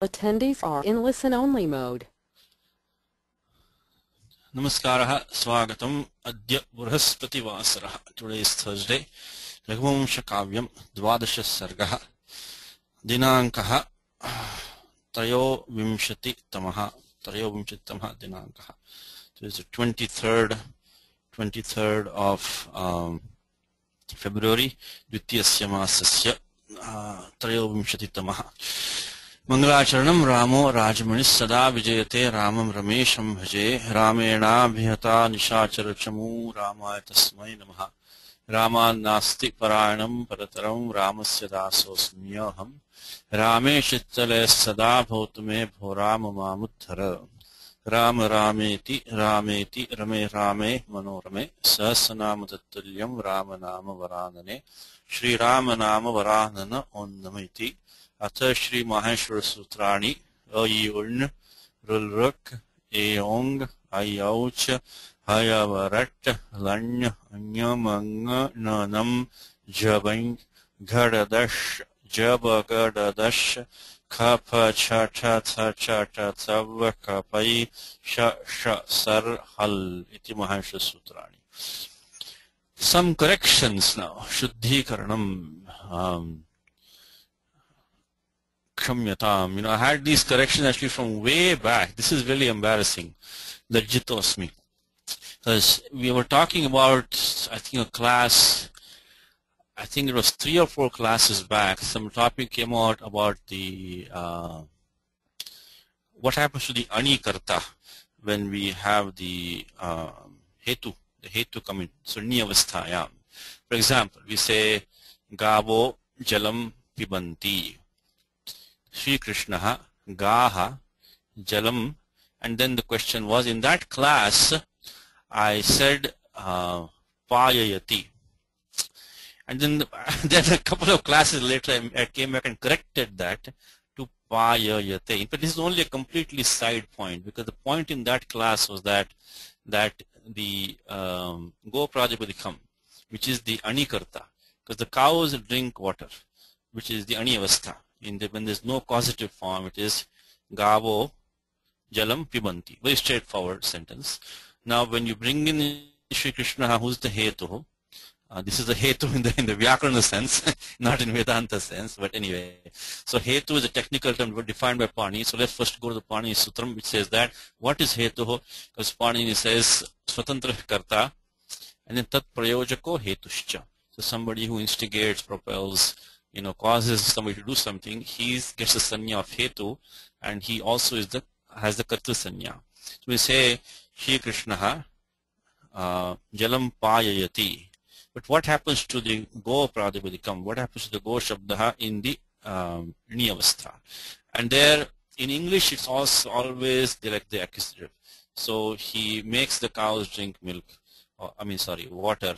Attendees are in listen-only mode. Namaskaraha Swagatam Adya Burhaspativasaраha. Today is Thursday. Raghuvamsham Kavyam Dvadasha Sarga Dinankaha Trayovimshati Tamaha Dinankaha. Today is the 23rd of February. Dvitiyasya Masasya Trayovimshati Tamaha. Mangalacharanam Ramo Rajamani Sada Vijayate Ramam Ramesham Bhaje Ramena Bhihata Nishacharachamu Ramaya Tasmai Namaha Rama Nasti Paranam Parataram Ramasya Dasosmiyaham Rame Chittale Sada Bhautame Bhorama Mamuddhara Rama Rameti Rameti Rame Rame Manorame Sasanamatattuliyam Ramanama Varanane Shri Ramanama Varanana Onnamiti Atha Shri Maheshwara Sutrani Ayun Rulruk Eong Ayauch Hayavarat Lany Anyamanga Nanam Jabang Gadadash Jabagadash Kapa Chata Chata Tav Kapai Sha Sar Hal Iti Maheshwara Sutrani. Some corrections now. Shuddhikaranam. Kshamyatam. I had these corrections actually from way back. This is really embarrassing. Lajjitosmi. Because we were talking about, I think, a class, I think it was 3 or 4 classes back. Some topic came out about the, what happens to the anikarta when we have the hetu come in. Sunyavasthayam. For example, we say, Gavo Jalam Pibanti. Shri Krishna Gaha Jalam, and then the question was, in that class I said Payayati, and then a couple of classes later I came back and corrected that to Payayate. In fact, this is only a completely side point, because the point in that class was that the Go Prajapadikam, which is the Anikarta, because the cows drink water, which is the Aniyavastha. When there's no causative form, it is Gavo Jalam Pibanti. Very straightforward sentence. Now, when you bring in Shri Krishna, who's the Hetu? This is the Hetu in the Vyakarana sense, not in Vedanta sense, but anyway. So, Hetu is a technical term defined by Pani. So, let's first go to the Pani Sutram, which says that, what is Hetu? Because Pani says, Swatantra Karta, and then Tat Prayojako Hetushcha. So, somebody who instigates, propels, causes somebody to do something, he gets the sanya of hetu, and he also has the karta sanya. So we say Shri Krishna Jalam Payayati. But what happens to the Go Pradipadikam? What happens to the Go Shabdaha in the Niyavastha? And there in English it's also always like the accusative. So he makes the cows drink milk, water,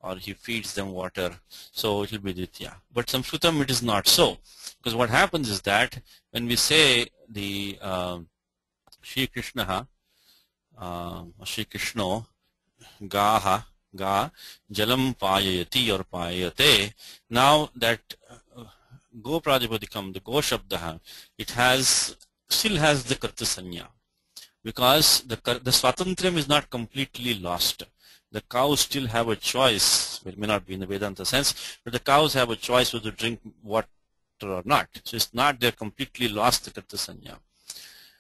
or he feeds them water, so it will be Ditya. But Samskritam it is not so, because what happens is that when we say the Shri Krishna Gaha Ga Jalam Payayati or Payate, now that Go Prajapadikam, the Go Shabdaha, it still has the Karta Sanya, because the Swatantriyam is not completely lost. The cows still have a choice. It may not be in the Vedanta sense, but the cows have a choice whether to drink water or not. So it's not they're completely lost the Karta Sanya.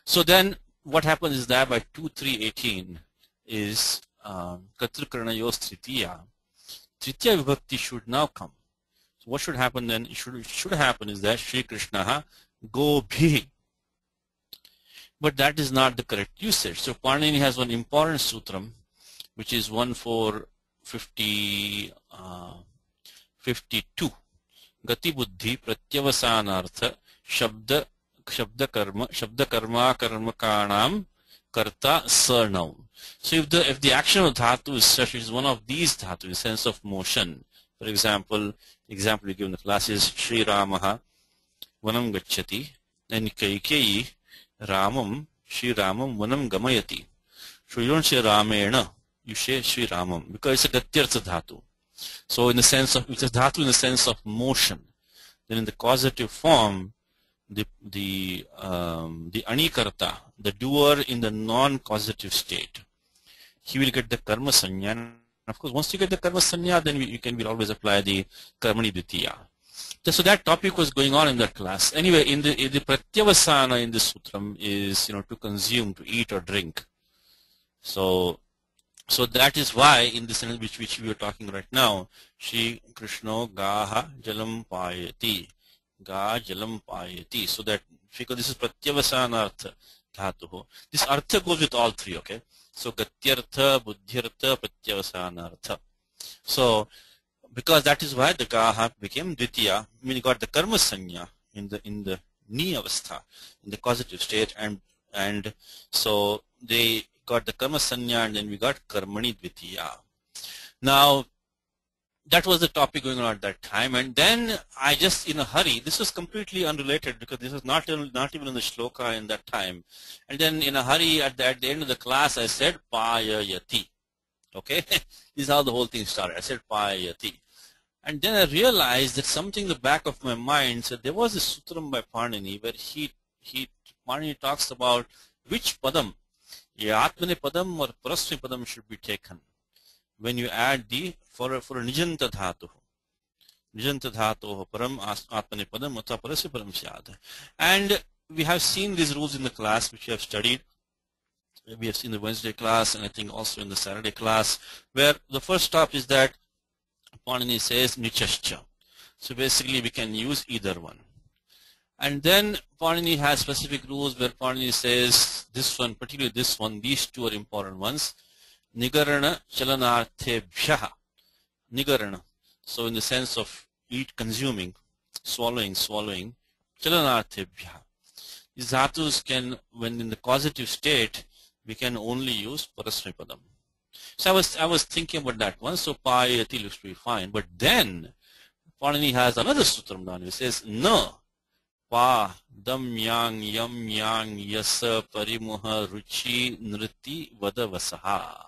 So then what happens is that by 2.3.18 is Katrikarnayos Tritiya. Tritiya Vibhakti should now come. So what should happen then? It should happen is that Shri Krishna Go Bhi. But that is not the correct usage. So Panini has one important sutram, which is 1452. Gati buddhi pratyavasanartha shabda karma karmakanam karta sarnav. So if the action of dhatu is such, it is one of these dhatu in the sense of motion. For example, we give in the class is Shri Ramaha vanam gacchati, then Kaikeyi Ramam Shri Ramam vanam gamayati. So you don't say Ramena, you say Shri Ramam, because it's a gatyartha dhatu. So in the sense of, it's a dhatu in the sense of motion. Then in the causative form, the anikarta, the doer in the non-causative state, he will get the karma sanya. And of course, once you get the karma sanya, then will always apply the karmani dvitiya. So that topic was going on in that class. Anyway, in the pratyavasana in this sutram is to consume, to eat or drink. So that is why in the sentence which we are talking right now, Shri Krishna gaha jalam payati, ga jalam payati. So that because this is pratyavasana artha dhatuho. This artha goes with all three. Okay. So gatyartha, buddhyartha, pratyavasana artha. So because that is why the gaha became dvitiya, meaning got the karma sanya in the ni avastha, in the causative state, and so they got the karma sanya, and then we got karmani dvitiya. Now that was the topic going on at that time, and then I just in a hurry, this was completely unrelated because this was not even in the shloka in that time, and then in a hurry at the end of the class I said payayati. Okay, this is how the whole thing started. I said payayati. And then I realized that something in the back of my mind said there was a sutram by Panini where Panini talks about which padam, atmane padam or parasmi padam should be taken when you add for a nijanta dhatu. Nijanta dhatu param atmane padam uta parasmi padam syad. And we have seen these rules in the class which we have studied. We have seen the Wednesday class and I think also in the Saturday class, where the first stop is that Panini says nichascha. So basically we can use either one. And then Panini has specific rules where Panini says this one, particularly this one, these two are important ones. Nigarana chalanarthebhyaha. Nigarana. So in the sense of eat, consuming, swallowing, chalanarthebhyaha. These dhatus can, when in the causative state, we can only use parasmipadam. So I was thinking about that one. So payati looks to be fine. But then Panini has another sutram down. He says na pa dam yang yam yang yasa parimuha ruchi nriti vadavasaha.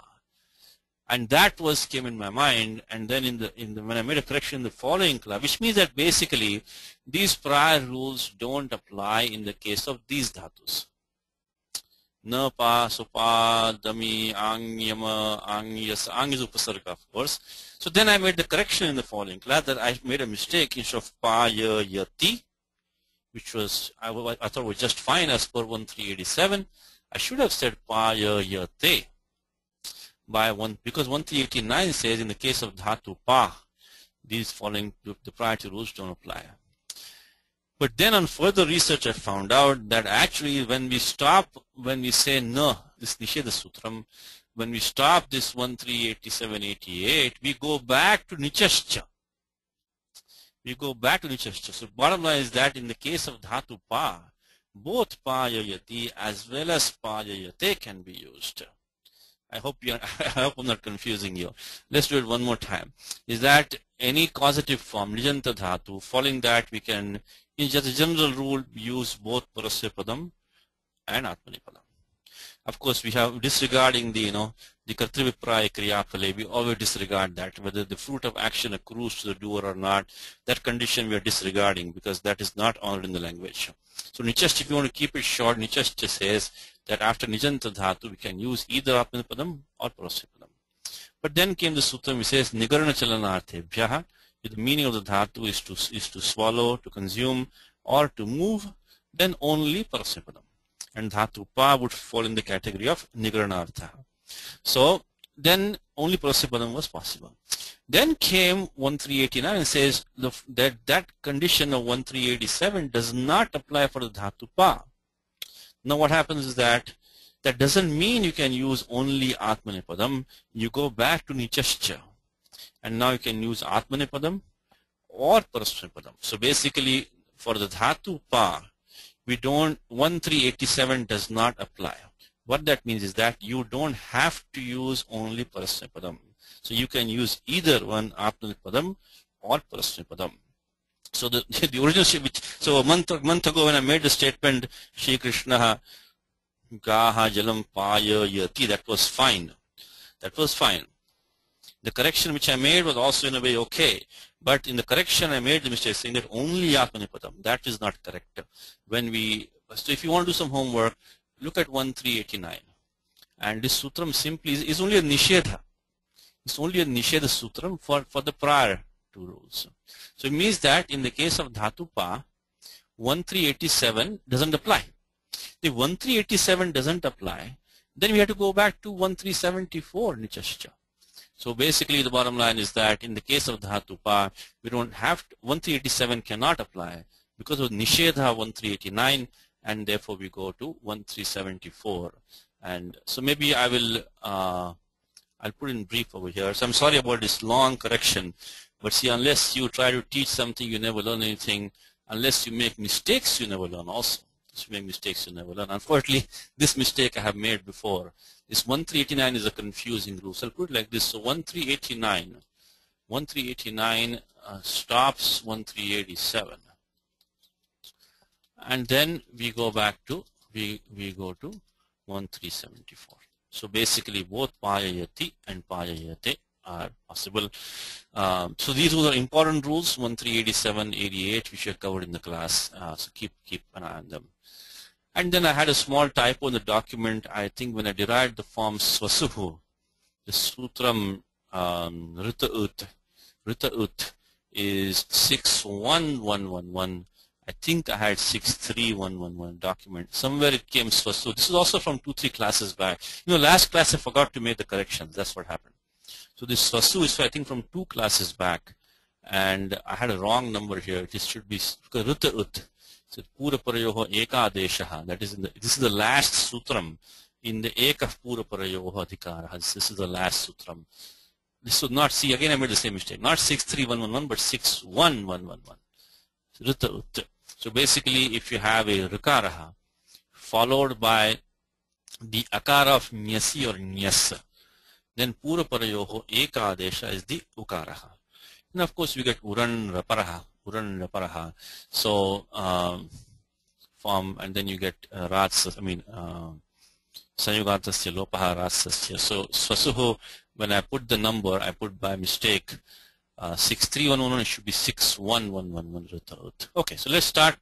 And that came in my mind. And then when I made a correction in the following class, which means that basically these prior rules don't apply in the case of these dhatus. Na pa, so pa, dami, ang, yama, ang, yas, ang is upasarga, of course. So then I made the correction in the following class that I made a mistake. Instead of pa, ya, yati, which was, I thought was just fine as per 1387, I should have said pa, ya, yate. Because 1389 says in the case of dhatu pa, these following the prior two rules don't apply. But then on further research I found out that actually when we say no, this Nisheda Sutram, when we stop this 1387-88, we go back to Nichascha. So bottom line is that in the case of Dhatu Pa, both Pa Yayati as well as Pa Yayate can be used. I hope I'm not confusing you. Let's do it one more time. Is that any causative form, Nijanta Dhatu, following that we can, in just a general rule, use both Parasya Padam and Atmani Padam. Of course, we have disregarding the Kartrivipraya Kriya Phale, we always disregard that, whether the fruit of action accrues to the doer or not. That condition we are disregarding because that is not honored in the language. So Nichascha, if you want to keep it short, Nichascha says that after Nijanta Dhatu, we can use either Atmani Padam or Parasya Padam. But then came the sutram which says Nigarana Chalanarthebhyaha. The meaning of the dhatu is to swallow, to consume, or to move, then only parasmipadam. And dhatu pa would fall in the category of nigaranartha. So then only parasmipadam was possible. Then came 1389 and says that condition of 1387 does not apply for the dhatu pa. Now what happens is that doesn't mean you can use only atmanipadam. You go back to nichascha. And now you can use Atmanipadam or Parasmipadam. So basically, for the Dhatu Pa, 1387 does not apply. What that means is that you don't have to use only Parasmipadam. So you can use either one Atmanipadam or Parasmipadam. So the original, so a month ago when I made the statement, Shri Krishna Gaha Jalam Paya Yati, that was fine. The correction which I made was also in a way okay. But in the correction, I made the mistake saying that only Atmanipadam. That is not correct. So if you want to do some homework, look at 1389. And this sutram simply is only a nishedha. It's only a nishedha sutram for the prior two rules. So it means that in the case of dhatupa, 1387 doesn't apply. If 1387 doesn't apply, then we have to go back to 1374 nichascha. So basically the bottom line is that in the case of dhatupa, we don't have to, 1387 cannot apply because of nishedha 1389, and therefore we go to 1374. And so maybe I will I'll put in brief over here. So I'm sorry about this long correction, but see, unless you try to teach something, you never learn anything. Unless you make mistakes, you never learn also. If you make mistakes, you never learn. Unfortunately, this mistake I have made before. This 1389 is a confusing rule. So I'll put it like this. So 1389 stops 1387. And then we go back to, we go to 1374. So basically both payayati and payayate are possible. So these are important rules, 1387, 88, which are covered in the class. So keep an eye on them. And then I had a small typo in the document. I think when I derived the form swasuhu, the sutram rita ut is 61111. I think I had 63111 document. Somewhere it came swasu. This is also from 2-3 classes back. You know, last class I forgot to make the corrections. That's what happened. So this swasu is, I think, from 2 classes back, and I had a wrong number here. It should be rita ut. So pura parayoho eka adeshaha. That is this is the last sutram in the eka pura parayoho adhikara. This is the last sutram. This should not, see, again I made the same mistake. Not 63111 but 61111. Rita ut. So basically, if you have a rikaraha followed by the akara of nyasi or nyasa, then pura parayoho eka adesha is the ukaraha. And of course we get uran raparaha. So and then you get ratsas, sanyugatasya lopaha ratsasya. So swasuho, when I put the number, I put by mistake 63111, it should be 61111. Okay, so let's start.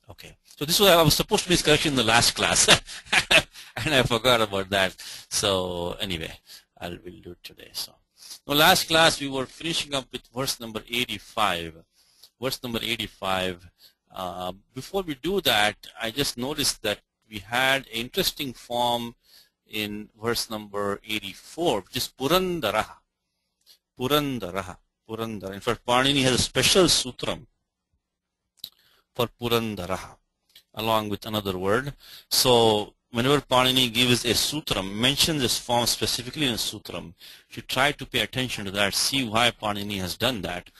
Okay, so this was, I was supposed to be correction in the last class and I forgot about that. So anyway, we'll do it today. So now, last class we were finishing up with verse number 85. Verse number 85. Before we do that, I just noticed that we had an interesting form in verse number 84, which is Purandaraha. Purandaraha. In fact, Panini has a special sutram for Purandaraha, along with another word. So whenever Panini gives a sutram, mentions this form specifically in a sutram, you try to pay attention to that, see why Panini has done that.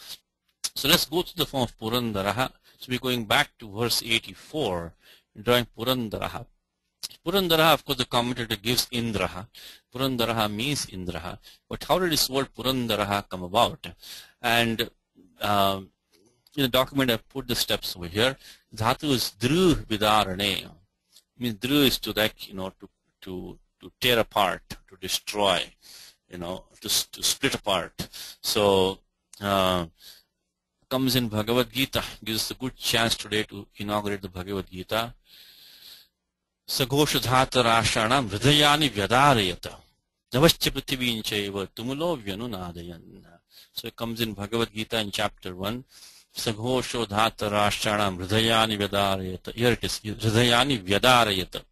So let's go to the form of Purandaraha. So we're going back to verse 84, drawing Purandaraha. Purandaraha, of course, the commentator gives Indraha. Purandaraha means Indraha. But how did this word Purandaraha come about? And in the document, I put the steps over here. Dhatu is Dru Vidarane. Means Dru is to, like, to tear apart, to destroy, to split apart. So comes in Bhagavad Gita, gives us a good chance today to inaugurate the Bhagavad Gita. Saghoshodhata rashanam hridayani vyadarayata javascha prithivīn tumulo vyanunadayan. So it comes in Bhagavad Gita in chapter 1. Saghoshodhata rashanam hridayani vyadarayata. Here it is, hridayani vyadarayata.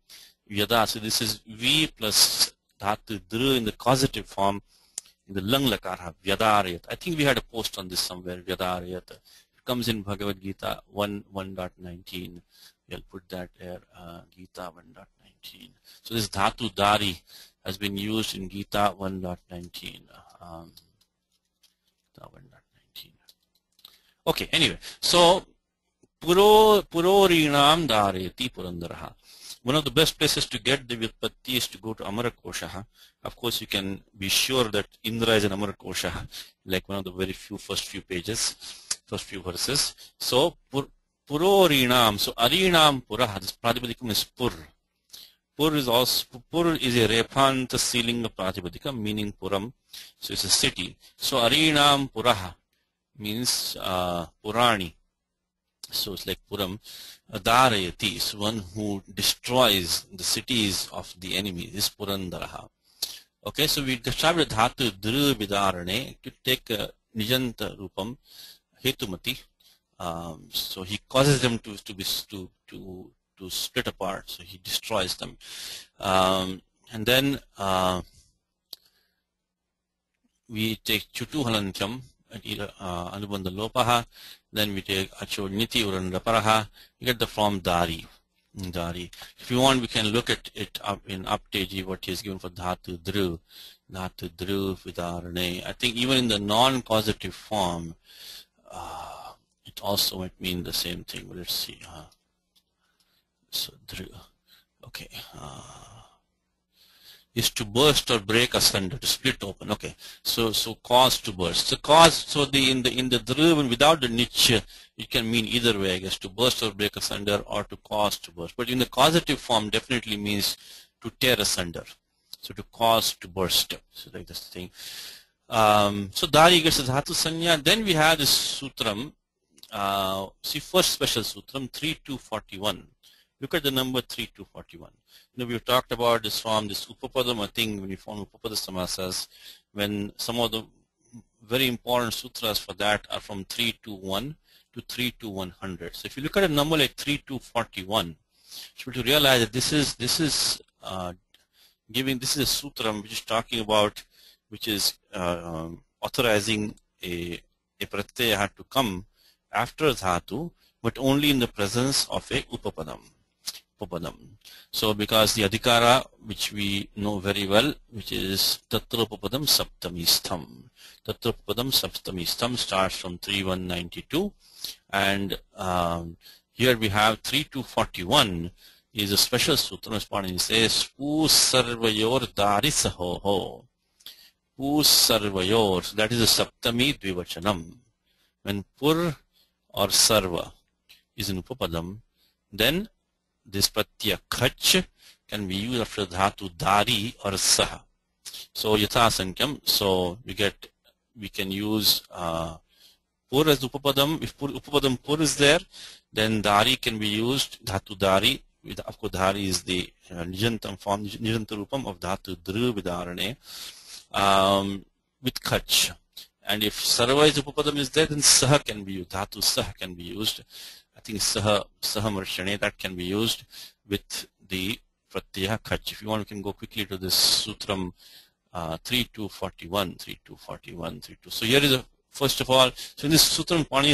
Vyada. So this is V plus dhatu dru in the causative form in the lang lakara, vyadarayata. I think we had a post on this somewhere, vyadarayata. It comes in Bhagavad Gita 1.19. We'll put that there, Gita 1.19. So this dhatu dari has been used in Gita 1.19. Okay, anyway, so purorinam dareti purandaraha. One of the best places to get the Vyutpatti is to go to Amarakosha. Of course, you can be sure that Indra is an Amarakosha, like one of the very first few pages, first few verses. So Purorinam, so Arinam Purah, this Pradipadikam is Pur. Pur is also Pur is a Rephanta Sealinga Pratipadika, meaning Puram. So it's a city. So Arinam Puraha means Purani. So it's like Puram. Dharayati is one who destroys the cities of the enemy. This is Purandaraha. Okay, so we describe the dhatu dhru vidarane to take nijanta rupam hetumati. So he causes them to split apart. So he destroys them. And then we take chutu halantyam anubandha lopaha. Then we take acho niti urandaparaha. You get the form dari. Dari. If you want, we can look at it up in Apteji, what he has given for dhatu dhru vidarane. I think even in the non-causative form, it also might mean the same thing. But let's see. So dhru. Okay. Is to burst or break asunder, to split open. Okay, so cause to burst. So cause. So in the dhruv without the niche, it can mean either way, I guess, to burst or break asunder, or to cause to burst. But in the causative form, definitely means to tear asunder. So to cause to burst. So like this thing. So dari gets the dhatu sanya. Then we have this sutram. See, first special sutram 3241. Look at the number 3241. We've talked about this from this Upapadam thing when we form Upapada Samasas, when some of the very important sutras for that are from 321 to 32100. So if you look at a number like 3241, you should realize that this is a sutram which is talking about, which is authorizing a pratyaya to come after dhatu, but only in the presence of a upapadam. So because the adhikara, which we know very well, which is tatra upapadam saptamistham. Tatra upapadam saptamistham starts from 3192, and here we have 3241 is a special sutra. It says pu sarvayor darisaho. Pu sarvayor, so that is a saptami dvivachanam. When pur or sarva is in upapadam, then this pratyaya khach can be used after dhatu dari or saha. So yatha sankyam. So we can use pur as upapadam. If upapadam pur is there, then dari can be used, dhatu dari. Of course, dari is the nijantam form, nijanta rupam of dhatu dhru vidarane with khach. And if sarva is upapadam is there, then saha can be used, dhatu saha can be used. I think saha marshane, that can be used with the pratyaya khach. If you want, we can go quickly to this sutram 3241. So here is first of all, so in this sutram, Panini,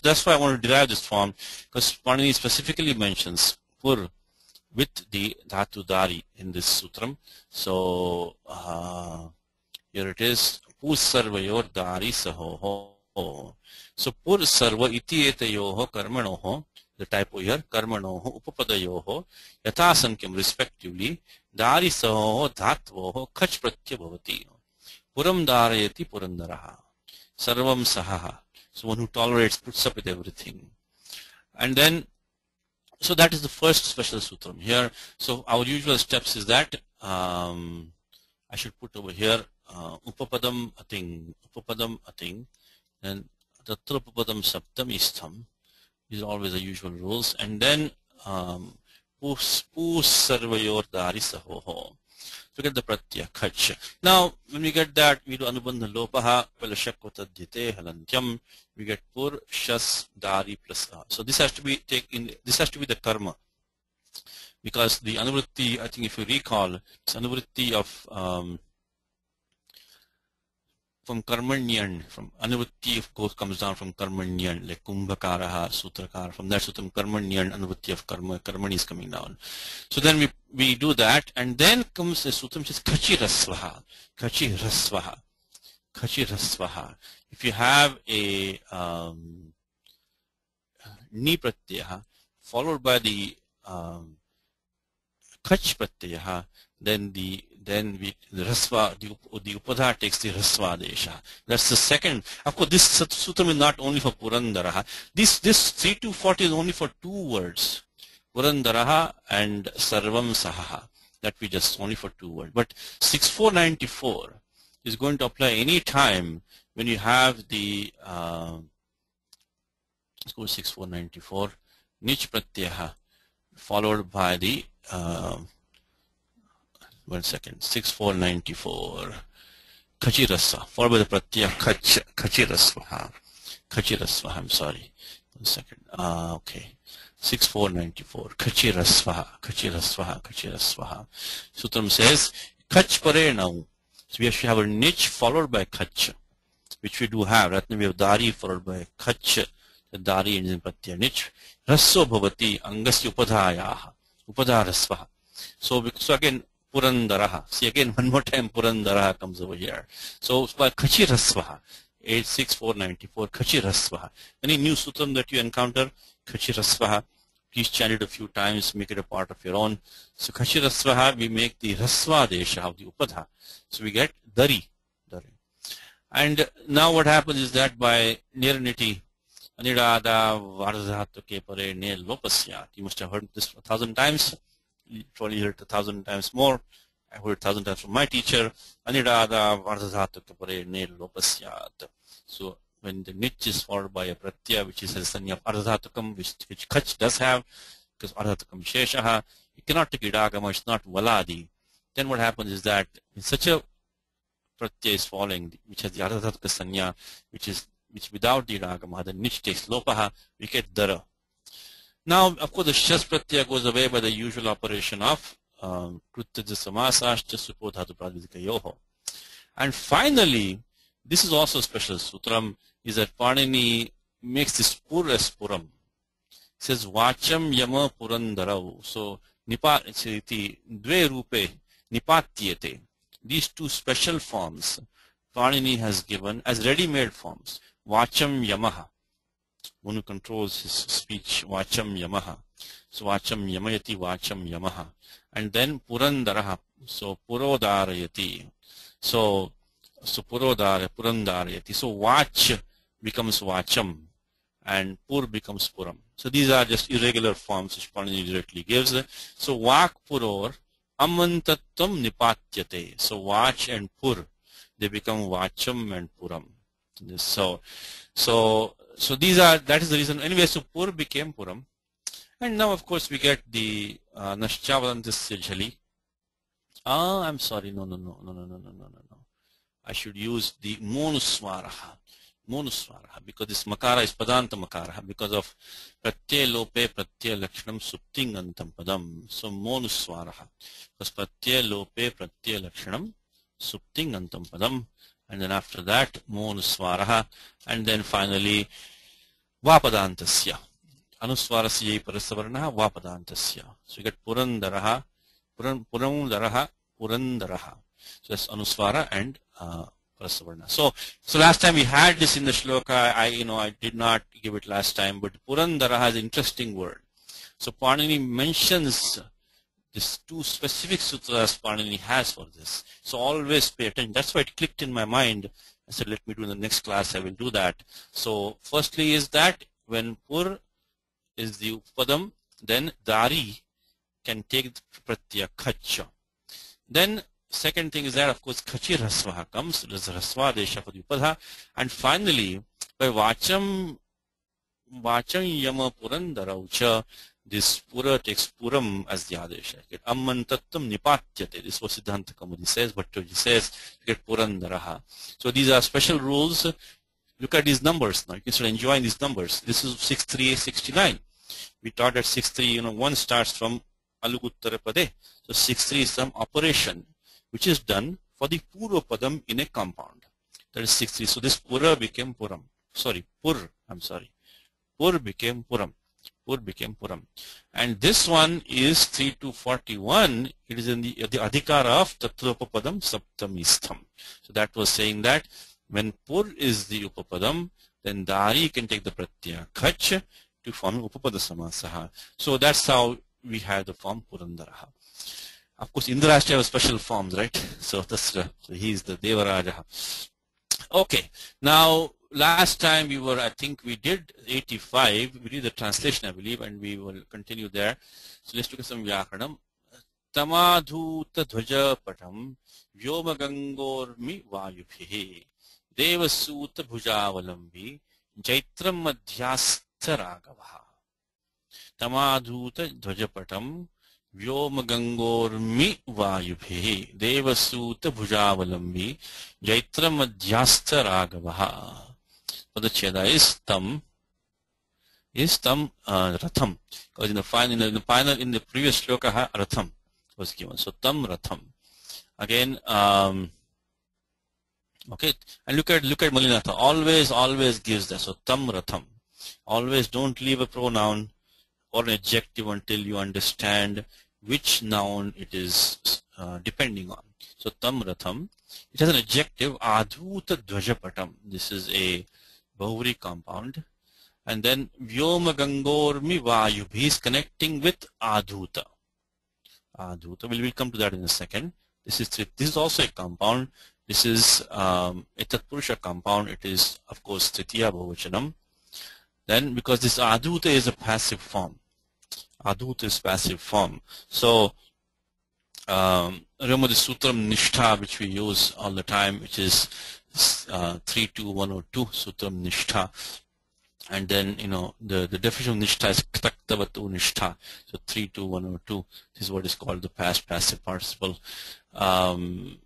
that's why I want to derive this form, because Panini specifically mentions pur with the dhatu dari in this sutram. So here it is, pu sarvayor dari saho. So pur sarva iti etayoho karmanoho, the typo here, karmanoho upapadayoho yatha sankyam respectively, dari saho dhatvoho khach pratyaya bhavati. Puram dharayati purandaraha. Sarvam sahaha. So one who tolerates, puts up with everything. And then, so that is the first special sutram here. So our usual steps is that I should put over here upapadam ating, then tatra upapadam saptam istham. These are always the usual rules. And then pu sarvayor dari sahoho. So get the pratyaya khach. Now when we get that, we do anubandha lopaha palashakvatadyate halantyam. We get pur shas dari plus a. So this has to be this has to be the karma, because the anuvritti, I think if you recall, it's anuvritti of from karmanyan, from anuvritti of course comes down from karmanyan, like kumbhakaraha, sutrakara. From that sutram karmanyan, anuvritti of karmani is coming down. So then we do that, and then comes a sutram which is kachi rasvaha. If you have a ni pratyaya followed by the khach pratyaya, then the rasva, the upadha takes the rasva desha. That's the second. Of course, this sutram is not only for Purandaraha. This 3240 is only for two words, Purandaraha and Sarvam Sahaha. That we just only for 2 words. But 6494 is going to apply any time when you have the let's go 6494 nich pratyaha followed by the 6494 khachirasva followed by the pratyaya khachirasva. I'm sorry. 1 second. Okay. 6494 khachirasva. Sutram says khach pare now. So we actually have a niche followed by khach, which we do have. Ratna we have dari followed by khach. The dari ends in pratyaya niche. Rasso bhavati angasya upadharasva. So again purandaraha. See again one more time purandaraha comes over here. So by khachirasva. 86494 khachirasva. Any new sutram that you encounter, khachirasva, please chant it a few times, make it a part of your own. So khachirasva, we make the rasva desha of the upadha. So we get dari. And now what happens is that by niraniti anidada vardhatuke pare ne lopasyat. You must have heard this 1,000 times. You probably heard it 1,000 times more. I heard 1,000 times from my teacher. Anidada vardhatuke pare ne lopasyat. So when the nich is followed by a pratyaya, which is a sanya of ardhatukam, which khach does have, because ardhatukam sheshaha, you cannot take idagama, it's not valadi. Then what happens is that in such a pratyaya is falling, which has the ardhataka sanya, which without the idagama, the nich takes lopaha, we get dara. Now, of course, the shas pratyaya goes away by the usual operation of krutyaja samasascha supodhatu pradvidikayoho. And finally, this is also a special sutram, is that Panini makes this pur as puram. It says vacham yama purandarau. So dve rupe nipatyate. These two special forms Panini has given as ready-made forms. Vacham yamaha. One who controls his speech, vacham yamaha. So vacham yamayati, vacham yamaha. And then purandaraha. So purodarayati. So purandarayati. So vach becomes vacham and pur becomes puram. So these are just irregular forms which Panini directly gives. So vak puror amantatvam nipatyate. So vach and pur, they become vacham and puram. So these are, that is the reason. Anyway, so pur became puram. And now of course we get the naschavadantasya jhali. I'm sorry, no. I should use the monuswaraha, because this makara is padanta makara, because of pratyaya lope pratyaya lakshanam supting antam padam. So monuswaraha, because pratyaya lope pratyaya lakshanam supting antam padam, and then after that monuswaraha, and then finally vapadantasya, anuswarasya parasavarnaha vapadantasya. So you get purandaraha, purandaraha. So that's anuswara and prasavarna. So last time we had this in the shloka. I did not give it last time, but purandara has an interesting word. So Panini mentions these two specific sutras Panini has for this. So always pay attention. That's why it clicked in my mind. I said, let me do in the next class. I will do that. So firstly is that when pur is the upadam, then dari can take the pratyaya khacha. Then second thing is that, of course, khachirasva comes. There's a rasva desha for the upadha. And finally, by vacham yama purandaraucha, this pura takes puram as the adesha. Get ammantattam nipatyate. This was Siddhanta Kaumudi says, but he says, get purandaraha. So these are special rules. Look at these numbers now. You can start enjoying these numbers. This is 6369. We taught that 63, one starts from aluguttara pade. So 63 is some operation which is done for the purva padam in a compound. That is 63. So this pura became puram. Pur became puram. And this one is 3241. It is in the adhikara of tattva-upapadam saptamistham. So that was saying that when pur is the upapadam, then dari can take the pratyaya khach to form upapada samasaha. So that's how we have the form purandaraha. Of course, Indra has to have special forms, right? So he is the Devaraja. Okay. Now, last time I think we did 85. We did the translation, I believe, and we will continue there. So let's look at some Vyakaranam. Tamadhuta dhvaja patam vyomagangormi vayubhihi devasuta bhujavalambi jaitram madhyastha raghavaha. Tamadhuta dhvajapatam vyomagangormi vayubhihi devasuta bhujavalambi jaitram madhyastha raghavaha. Padacheda is tam ratham, because in the previous shloka ratham was given. So tam ratham. Again, okay, and look at Malinatha. Always gives that. So tam ratham. Always don't leave a pronoun or an adjective until you understand which noun it is depending on. So tam ratham. It has an adjective adhuta dvajapatam. This is a Bahuri compound. And then Vyomagangormi Vayubhi is connecting with Adhuta. Adhuta, we'll come to that in a second. This is also a compound. This is a Tatpurusha compound. It is, of course, Tritiya Bahuvachanam. Then, because this Adhuta is a passive form. Adhuta is passive form. So, remember the Sutram Nishtha, which we use all the time, which is 32102, Sutram Nishtha. And then, the definition of nishtha is ktaktavatu nishtha. So 32102, this is what is called the past passive participle. And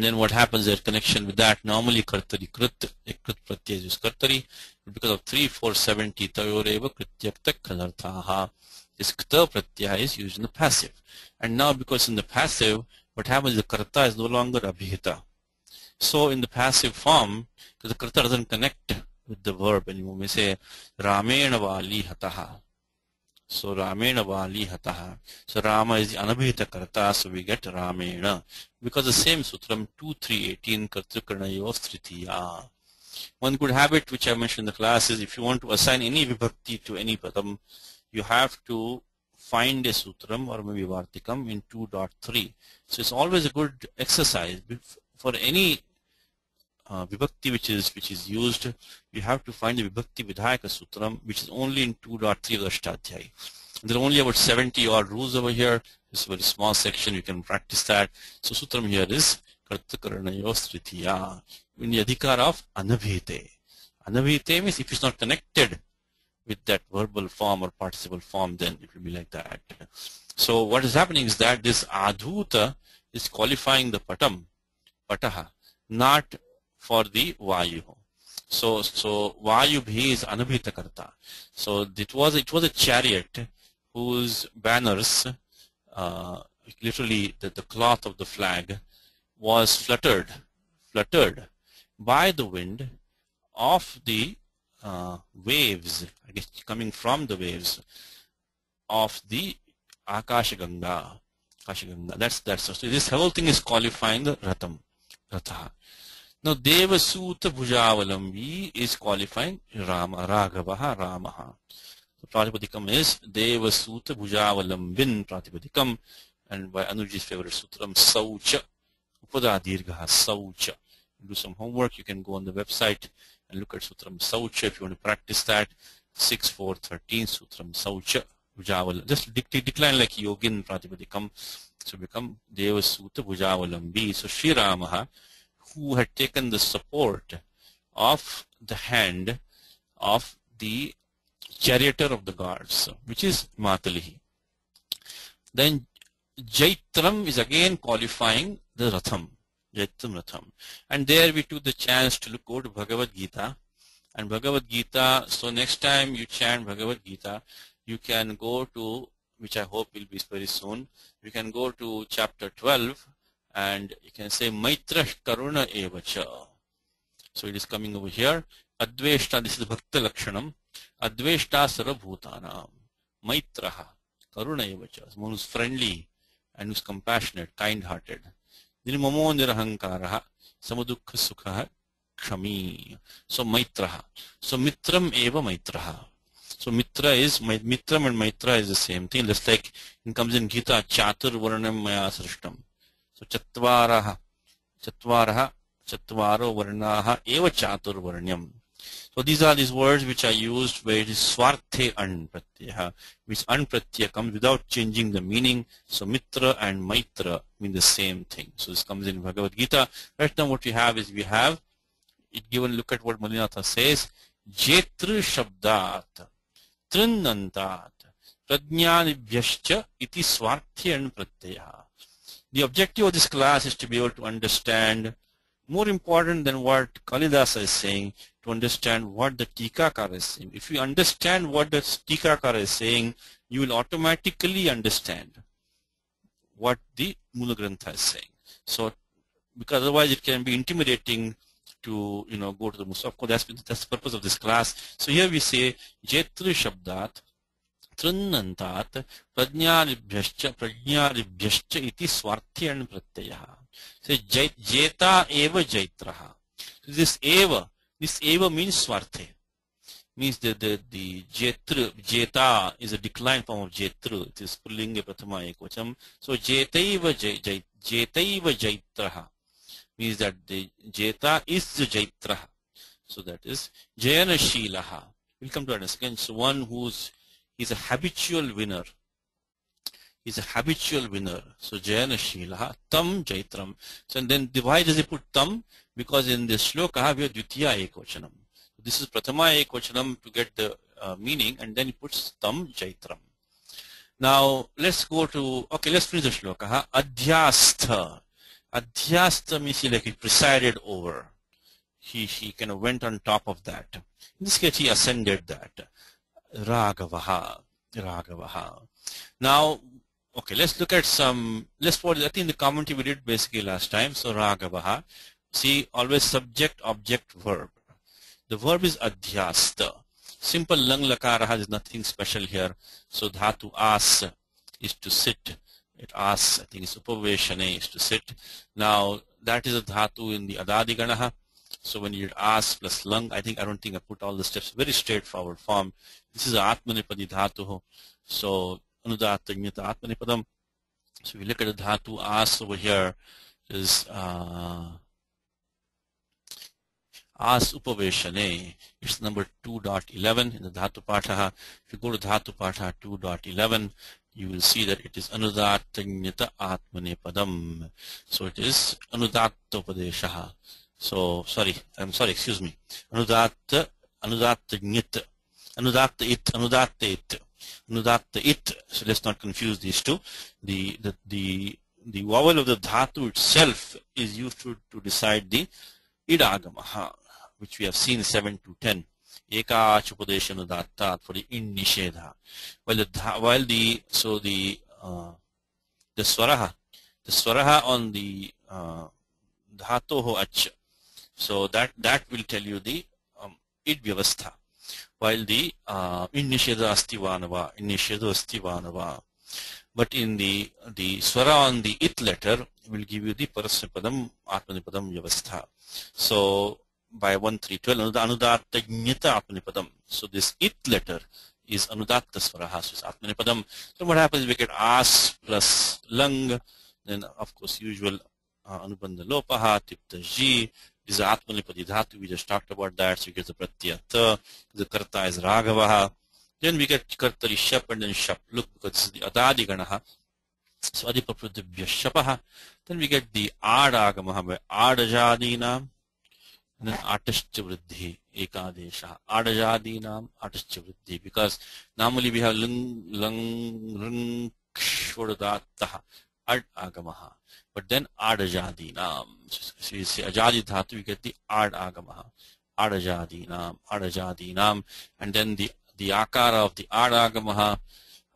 then what happens in connection with that, normally kartari krit, a krit pratyay is kartari, but because of 3470 tayoreva krityakta kalarthaha, this kta pratyay is used in the passive. And now because in the passive, what happens is the karta is no longer abhihita. So in the passive form, because the karta doesn't connect with the verb anymore, we say Ramena Vali Hataha. So Ramena Vali Hataha. So Rama is the Anabhita Karta, so we get Ramena. Because the same Sutram 2.3.18 Kartrukarnayo Tritiya. One good habit which I mentioned in the class is if you want to assign any vibhakti to any padam, you have to find a Sutram or maybe Vartikam in 2.3. So it's always a good exercise for any vibhakti which is used. You have to find the vibhakti vidhayaka sutram, which is only in 2.3 of the Ashtadhyayi. There are only about 70 odd rules over here. It's a very small section. You can practice that. So sutram here is kartakaranayo stritiya, in the adhikar of anabhite. Anabhite means if it's not connected with that verbal form or participle form, then it will be like that. So what is happening is that this adhuta is qualifying the pataha, not for the Vayu. So Vayubhi is Anabhita Karta. So it was a chariot whose banners, literally the cloth of the flag, was fluttered by the wind of the waves, I guess coming from the waves of the Akashaganga. That's so this whole thing is qualifying the Ratha. Now, Devasuta Bhujavalambi is qualifying Rama, Raghavaha, Ramaha. So, Pratipadikam is Devasuta Bhujavalambin Pratipadikam, and by Anuji's favorite sutram, Saucha, Upada Dirghaha, Saucha. Do some homework, you can go on the website and look at sutram Saucha if you want to practice that. 6.4.13 sutram Saucha Bhujavalam. Just decline like Yogin Pratipadikam. So, become Devasuta Bhujavalambi. So, Shri Ramaha, who had taken the support of the hand of the charioteer of the gods, which is Matalihi. Then Jaitram is again qualifying the Ratham, Jaitram Ratham. And there we took the chance to go to Bhagavad Gita. And Bhagavad Gita, so next time you chant Bhagavad Gita, you can go to, which I hope will be very soon, you can go to chapter 12, and you can say Maitra Karuna Evacha. So it is coming over here. Adveshta, this is Bhakta Lakshanam. Adveshta Sarabhutanam. Maitraha Karuna Evacha. One who's friendly and who's compassionate, kind-hearted. Nirmamo Nirahankaraha Samadukha Sukha Kshami. So Maitraha. So Mitram Eva Maitraha. So Mitram and Maitra is the same thing. Just like it comes in Gita, Chatur Varanam Maya Srishtam. So Chatvaro Varnaha Eva Chatur Varnyam. So these are these words which are used where it is swarte an pratyaya, which an pratyaya comes without changing the meaning. So mitra and maitra mean the same thing. So this comes in Bhagavad Gita. Right now what we have is we have it given. Look at what Malinatha says. Jetru shabdat trinnantat prajnanibhyascha iti swarte an pratyaya. The objective of this class is to be able to understand, more important than what Kalidasa is saying, to understand what the Tikakara is saying. If you understand what the Tikakara is saying, you will automatically understand what the Mula Grantha is saying. So, because otherwise it can be intimidating to, go to the Musa. Of course, that's the purpose of this class. So here we say, Jetru Shabdat, Trinnantat, Prajnalibhyascha iti Swarthyan Pratyaya. So Jeta eva Jaitraha. So this eva means Swarte. Means the Jeta is a declined form of Jetru. It is Pullinga Prathama Ekvacham. So Jetaiva Jaitraha means that the Jeta is the Jaitraha. So that is Jayana Shilaha. We'll come to understand. So one he's a habitual winner. He's a habitual winner. So Jayana Shilaha, Tam Jaitram. So and then why does he put Tam? Because in this shloka we have Dvitiya Ekvachanam. This is Prathama Ekvachanam to get the meaning, and then he puts Tam Jaitram. Now let's go to, let's finish the shloka. Adhyastha. Adhyastha means like he presided over. He kind of went on top of that. In this case he ascended that. Raghavaha. Now, let's look at some, I think the commentary we did basically last time. So Raghavaha. See, always subject, object, verb. The verb is adhyasta. Simple lang lakaraha is nothing special here. So dhatu as is to sit. It asks, I think it's upaveshane is to sit. Now that is a dhatu in the adadi ganaha. So when you ask plus lang, I don't think I put all the steps. Very straightforward form. This is atmanipadi dhatu. So anudatta jnata atmanipadam. So we look at the dhatu as over here is as upaveshane. It's number 2.11 in the dhatu patha. If you go to dhatu patha 2.11, you will see that it is anudatta jnata atmanipadam. So it is anudatta upadeshaha. So excuse me. Anudatta jnata. Anudatta it. So let's not confuse these two. The vowel of the dhatu itself is used to decide the idagamaha, which we have seen 7 to 10. Eka chupadesha anudatta for the in nishedha. While the swaraha on the dhatoho ach. So that will tell you the id vyavastha. While the in nishedha asti vanava. But in the swara on the it letter will give you the parasnipadam atmanipadam vyavastha. So by 1.3.12 anudatta jnata atmanipadam. So this it letter is anudatta swaraha, so it's atmanipadam. So what happens, we get as plus lang, then of course usual anubandha lopaha, tipta ji. This is atmanipadi dhatu, we just talked about that. So you get the pratyaya ta, the karta is raghavaha. Then we get kartari shap and then shap. Look, because this is the adadi ganaha. So adipapradibhya shapaha. Then we get the adagamaha by adajadinam. And then atashcha vriddhi ekadesha. Adajadinam atashcha vriddhi. Because normally we have lung shodadattaha. Ad agamaha. But then adajadinam. So you say ajadi dhatu, we get the ad agamaha. Adajadinam. And then the akara of the adagamaha,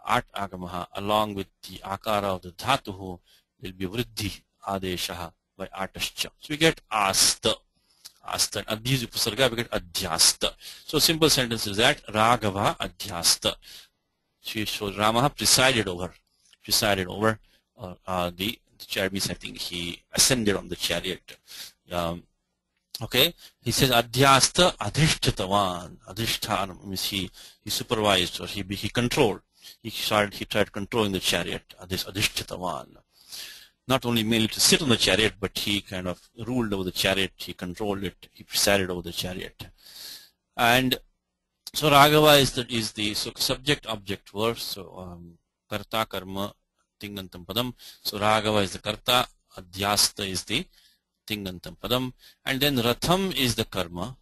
at agamaha, along with the akara of the dhatuhu will be vriddhi adeshaha by atashcha. So we get asta. And these upasarga we get adhyasta. So simple sentence is that Raghava adhyasta. So Rama presided over the chariot. I think he ascended on the chariot. He says adhyasta adhishtatavan. Adhishtana means he supervised, or he controlled. He tried controlling the chariot. Adhishtatavan. Not only merely to sit on the chariot, but he kind of ruled over the chariot. He controlled it. He presided over the chariot. And so Raghava is the so subject object verb. So karta karma tingantam padam. So Raghava is the karta, adhyasta is the tingantam padam, and then ratham is the karma,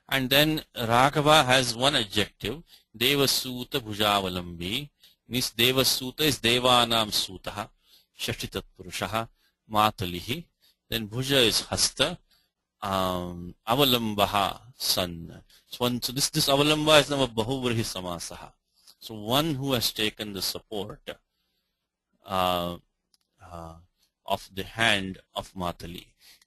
and then Raghava has one adjective, devasuta bhujavalambi, means devasuta is devanam sutaha, shashti tatpurushaha, matalihi, then bhuja is hasta, avalambaha san. So this avalamba is now a bahuvrihi samasaha. So one who has taken the support of the hand of Matali.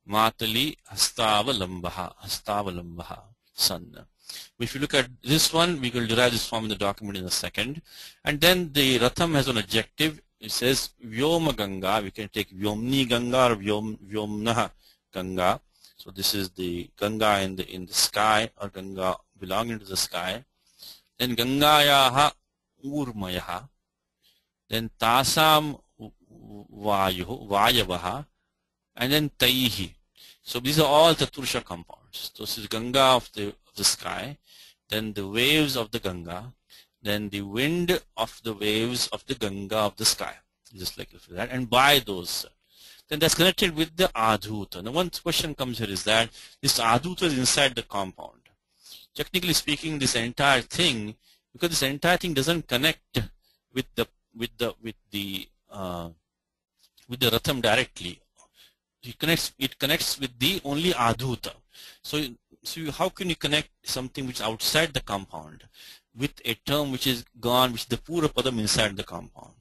Matali hastavalambaha san. If you look at this one, we will derive this form in the document in a second. And then the Ratham has an adjective. It says Vyoma Ganga. We can take Vyomni Ganga or Vyomna Ganga. So this is the Ganga in the sky, or Ganga belonging to the sky. Then Gangayaha Urmayaha. Then Tasam Vayavaha. And then Taihi. So these are all Tatpursha compounds. So this is Ganga of the sky, then the waves of the Ganga, then the wind of the waves of the Ganga of the sky. Just like that. And by those, then that's connected with the Adhuta. Now one question comes here is that this Adhuta is inside the compound. Technically speaking, this entire thing, because this entire thing doesn't connect with the Ratham directly. It connects with the only Adhuta. So how can you connect something which is outside the compound with a term which is gone, which is the Pura Padam inside the compound?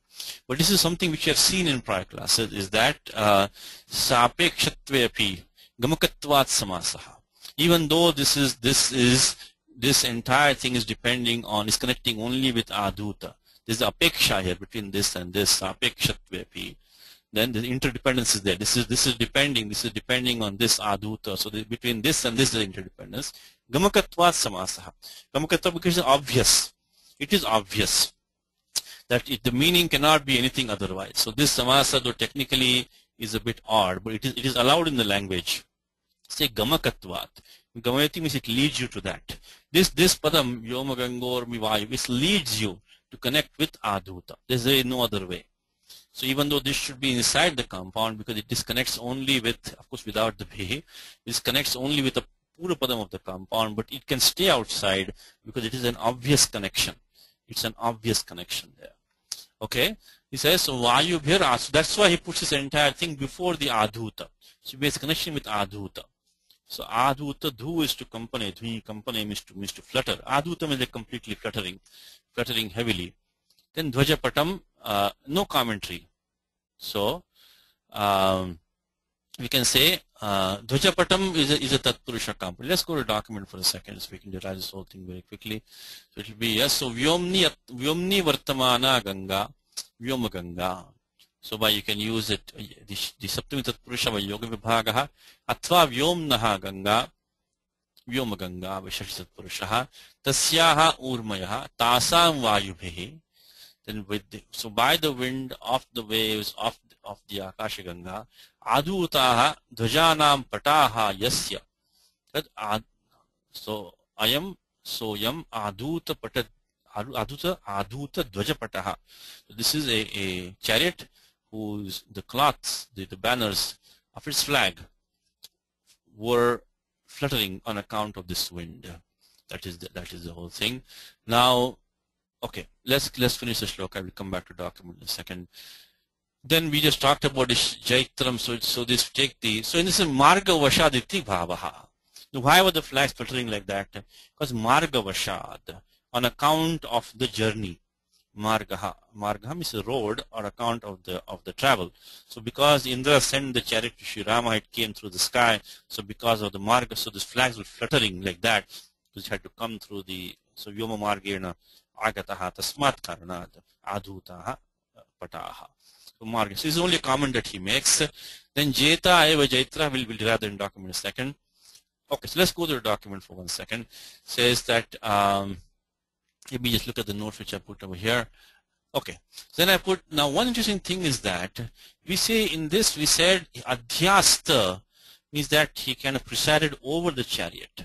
But this is something which you have seen in prior classes, is that Sapekshatveapi Gamakatvat Samasaha. Even though this entire thing is connecting only with Adhuta. There's the Apeksha here between this and this, Sapekshatveapi. Then the interdependence is there. This is depending on this Adhuta. So between this and this is the interdependence. Gamakatvat Samasaha. Gamakatva, because it's obvious. It is obvious that the meaning cannot be anything otherwise. So this samasa, though technically is a bit odd, but it is allowed in the language. Say Gamakatvat. Gamayati means it leads you to that. This padam, Yoma Gangor Mivayu, it leads you to connect with Adhuta. There is no other way. So even though this should be inside the compound, because it disconnects only with, of course without the Bhe, this connects only with the Pura Padam of the compound, but it can stay outside because it is an obvious connection. It's an obvious connection there. Okay? He says, so Vayu Bhira, so that's why he puts this entire thing before the Adhuta. So he makes a connection with Adhuta. So Adhuta, Dhu is to accompany, Dhui accompany means to flutter. Adhuta means completely fluttering heavily. Then Dvajapatam, no commentary. So we can say Dvajapatam is a Tatpurusha component. Let's go to the document for a second so we can derive this whole thing very quickly. So it will be, yes, so Vyomni Vartamana Ganga, Vyoma Ganga. So by you can use it, the Saptami Tatpurusha by Yoga Vibhagaha, Atva Vyomnaha Ganga, Vyoma Ganga, Vishashi Tatpurushaha, Tasyaha Urmayaha, Tasam Vayubhehi. Then so by the wind of the waves of the Akasha Ganga, Adhutaha Dvajanam Pataha Yasya. So Ayam Soyam Adhuta Dvajapataha. So this is a chariot whose the cloths, the banners of its flag were fluttering on account of this wind. That is the whole thing. Now, okay, let's finish the shloka. I will come back to document in a second. Then we just talked about this Jaitram. So this take the, so in this Marga Vashaditi Bhavaha. Why were the flags fluttering like that? Because Marga Vashad, on account of the journey. Margaha is a road or account of the travel. So because Indra sent the chariot to Sri Rama, it came through the sky. So because of the Marga, so these flags were fluttering like that, because it had to come through the, so Vyoma Margena Agataha Tasmat Karanat Adhutaha Pataha. So Marga. So this is only a comment that he makes. Then Jeta Eva Jaitra will derive in document in a second. Okay, so let's go to the document for 1 second. It says that let me just look at the notes which I put over here. Okay, so then I put, now one interesting thing is that we say in this, we said Adhyasta means that he kind of presided over the chariot.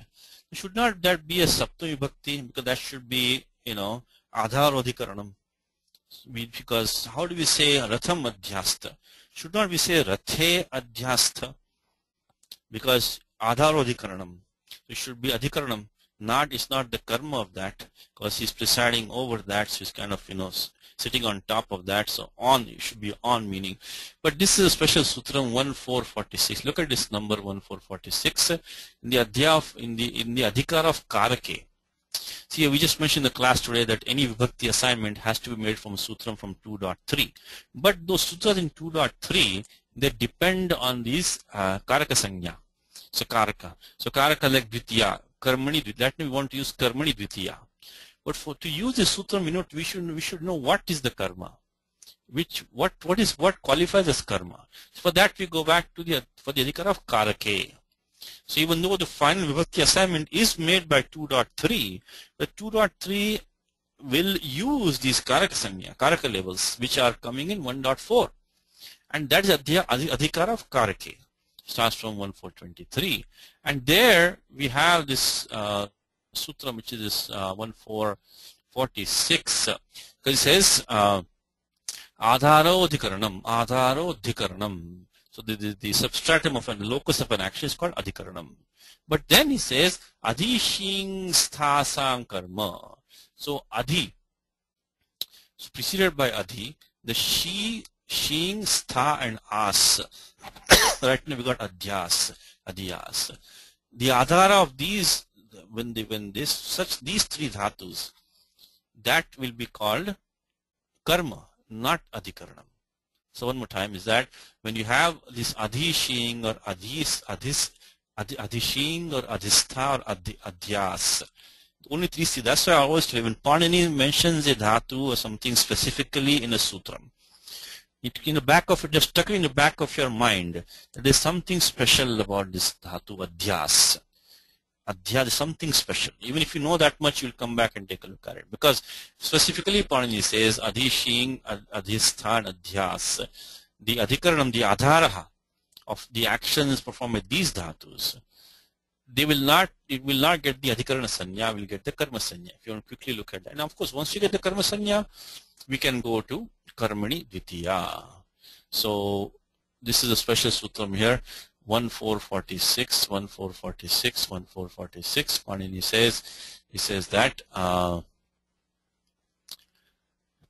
Should not that be a Saptami Vibhakti? Because that should be, Adharodhikaranam. Because how do we say Ratham Adhyastha? Should not we say Rathe Adhyastha? Because Adharodhikaranam. It should be Adhikaranam. It's not the karma of that, because he's presiding over that, so he's kind of, sitting on top of that. So on, it should be on meaning. But this is a special sutram 1446. Look at this number 1446 in the adhikara of karake. See, we just mentioned in the class today that any vibhakti assignment has to be made from a sutram from 2.3. But those sutras in 2.3, they depend on these karaka sanya. So karaka like dvitiya, karmani dvitiya. That means we want to use karmani dvitiya. But to use this sutram, we should know what is the karma, what qualifies as karma. So for that we go back to the adhikara of karake. So even though the final vibhakti assignment is made by 2.3, the 2.3 will use these karaka labels which are coming in 1.4, and that is adhikara of karake. Starts from 1423, and there we have this sutra which is this 1446, because it says adharodhikaranam. So the substratum of a locus of an action is called adhikaranam. But then he says adhishing sthasam karma. So adhi, so preceded by adhi, the she, shing, stha and as. Right now we got adhyas. The adhara of these, these three dhatus, that will be called karma, not adhikaranam. So one more time is that when you have this adhishing or adhishing or adhistha or adhyas, only three see. That's why I always tell you, when Panini mentions a dhatu or something specifically in a sutram, in the back of it, just stuck in the back of your mind, there is something special about this dhatu adhyas. Adhyas is something special. Even if you know that much, you'll come back and take a look at it. Because specifically Panini says adhishing, adhisthan, adhyas. The adhikaranam, the adharaha of the actions performed with these dhatus, it will not get the adhikarana sanya, will get the karma sanya. If you want to quickly look at that. And of course, once you get the karma sanya, we can go to karmani dvitiya. So this is a special sutram here. 1446. Panini says that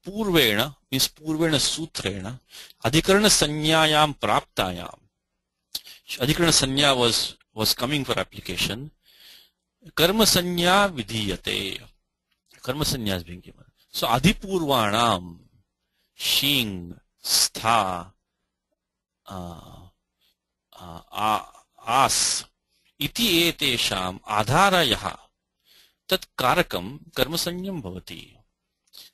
purvena means purvena sutrena adhikarana sanyayam praptayam. Adhikarana sanya was coming for application. Karma sanya vidhiyate. Karma sanya is being given. So adhipurvanam shing stha as iti etesham adharayah tat karakam karmasanyam bhavati.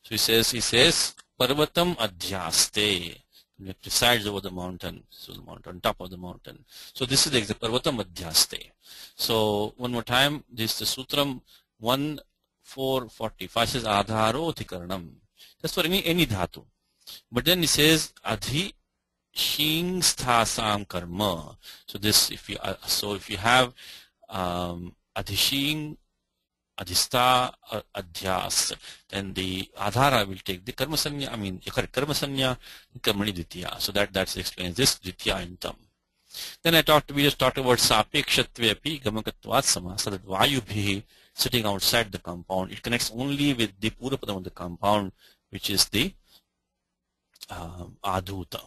So he says parvatam adhyaste, it presides over the mountain, so the mountain, on top of the mountain. So this is the parvatam adhyaste. So one more time, this is the sutram 1445 says adharodhikaranam. That's for any dhatu. But then he says adhi shing sthasam karma. So this, if you have adhishing, adhistha, adhyas, then the adhara will take the karma sanya. Karma sanya, karmani dvitiya. So that explains this dvitiya intam. Then we just talked about sapekshatve api gamakatvat samasa, that vayubhi sitting outside the compound, it connects only with the purapadam of the compound, which is the adhuta.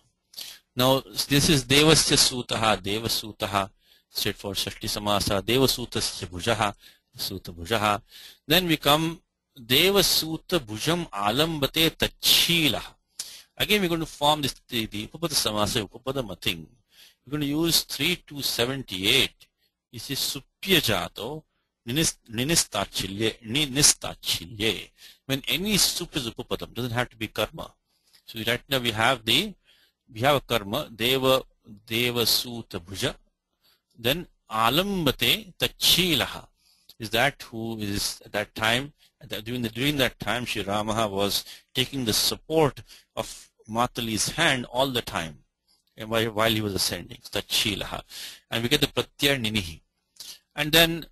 Now this is devasya sutaha, straightforward shashti samasa, devasutasya bhujaha, suta bhujaha. Then we come devasuta bhujam alambate tachila. Again we're going to form this the upapada samasa, upapada mating. We're going to use 3278. This is supya jato nistachilye. When any sup is upapadam, doesn't have to be karma. So right now we have a karma, deva suta bhuja. Then alambate tachilaha is that who is at that time, during that time Sri Rama was taking the support of Matali's hand all the time, and while he was ascending, tachilaha. And we get the pratyaya ninihi. And then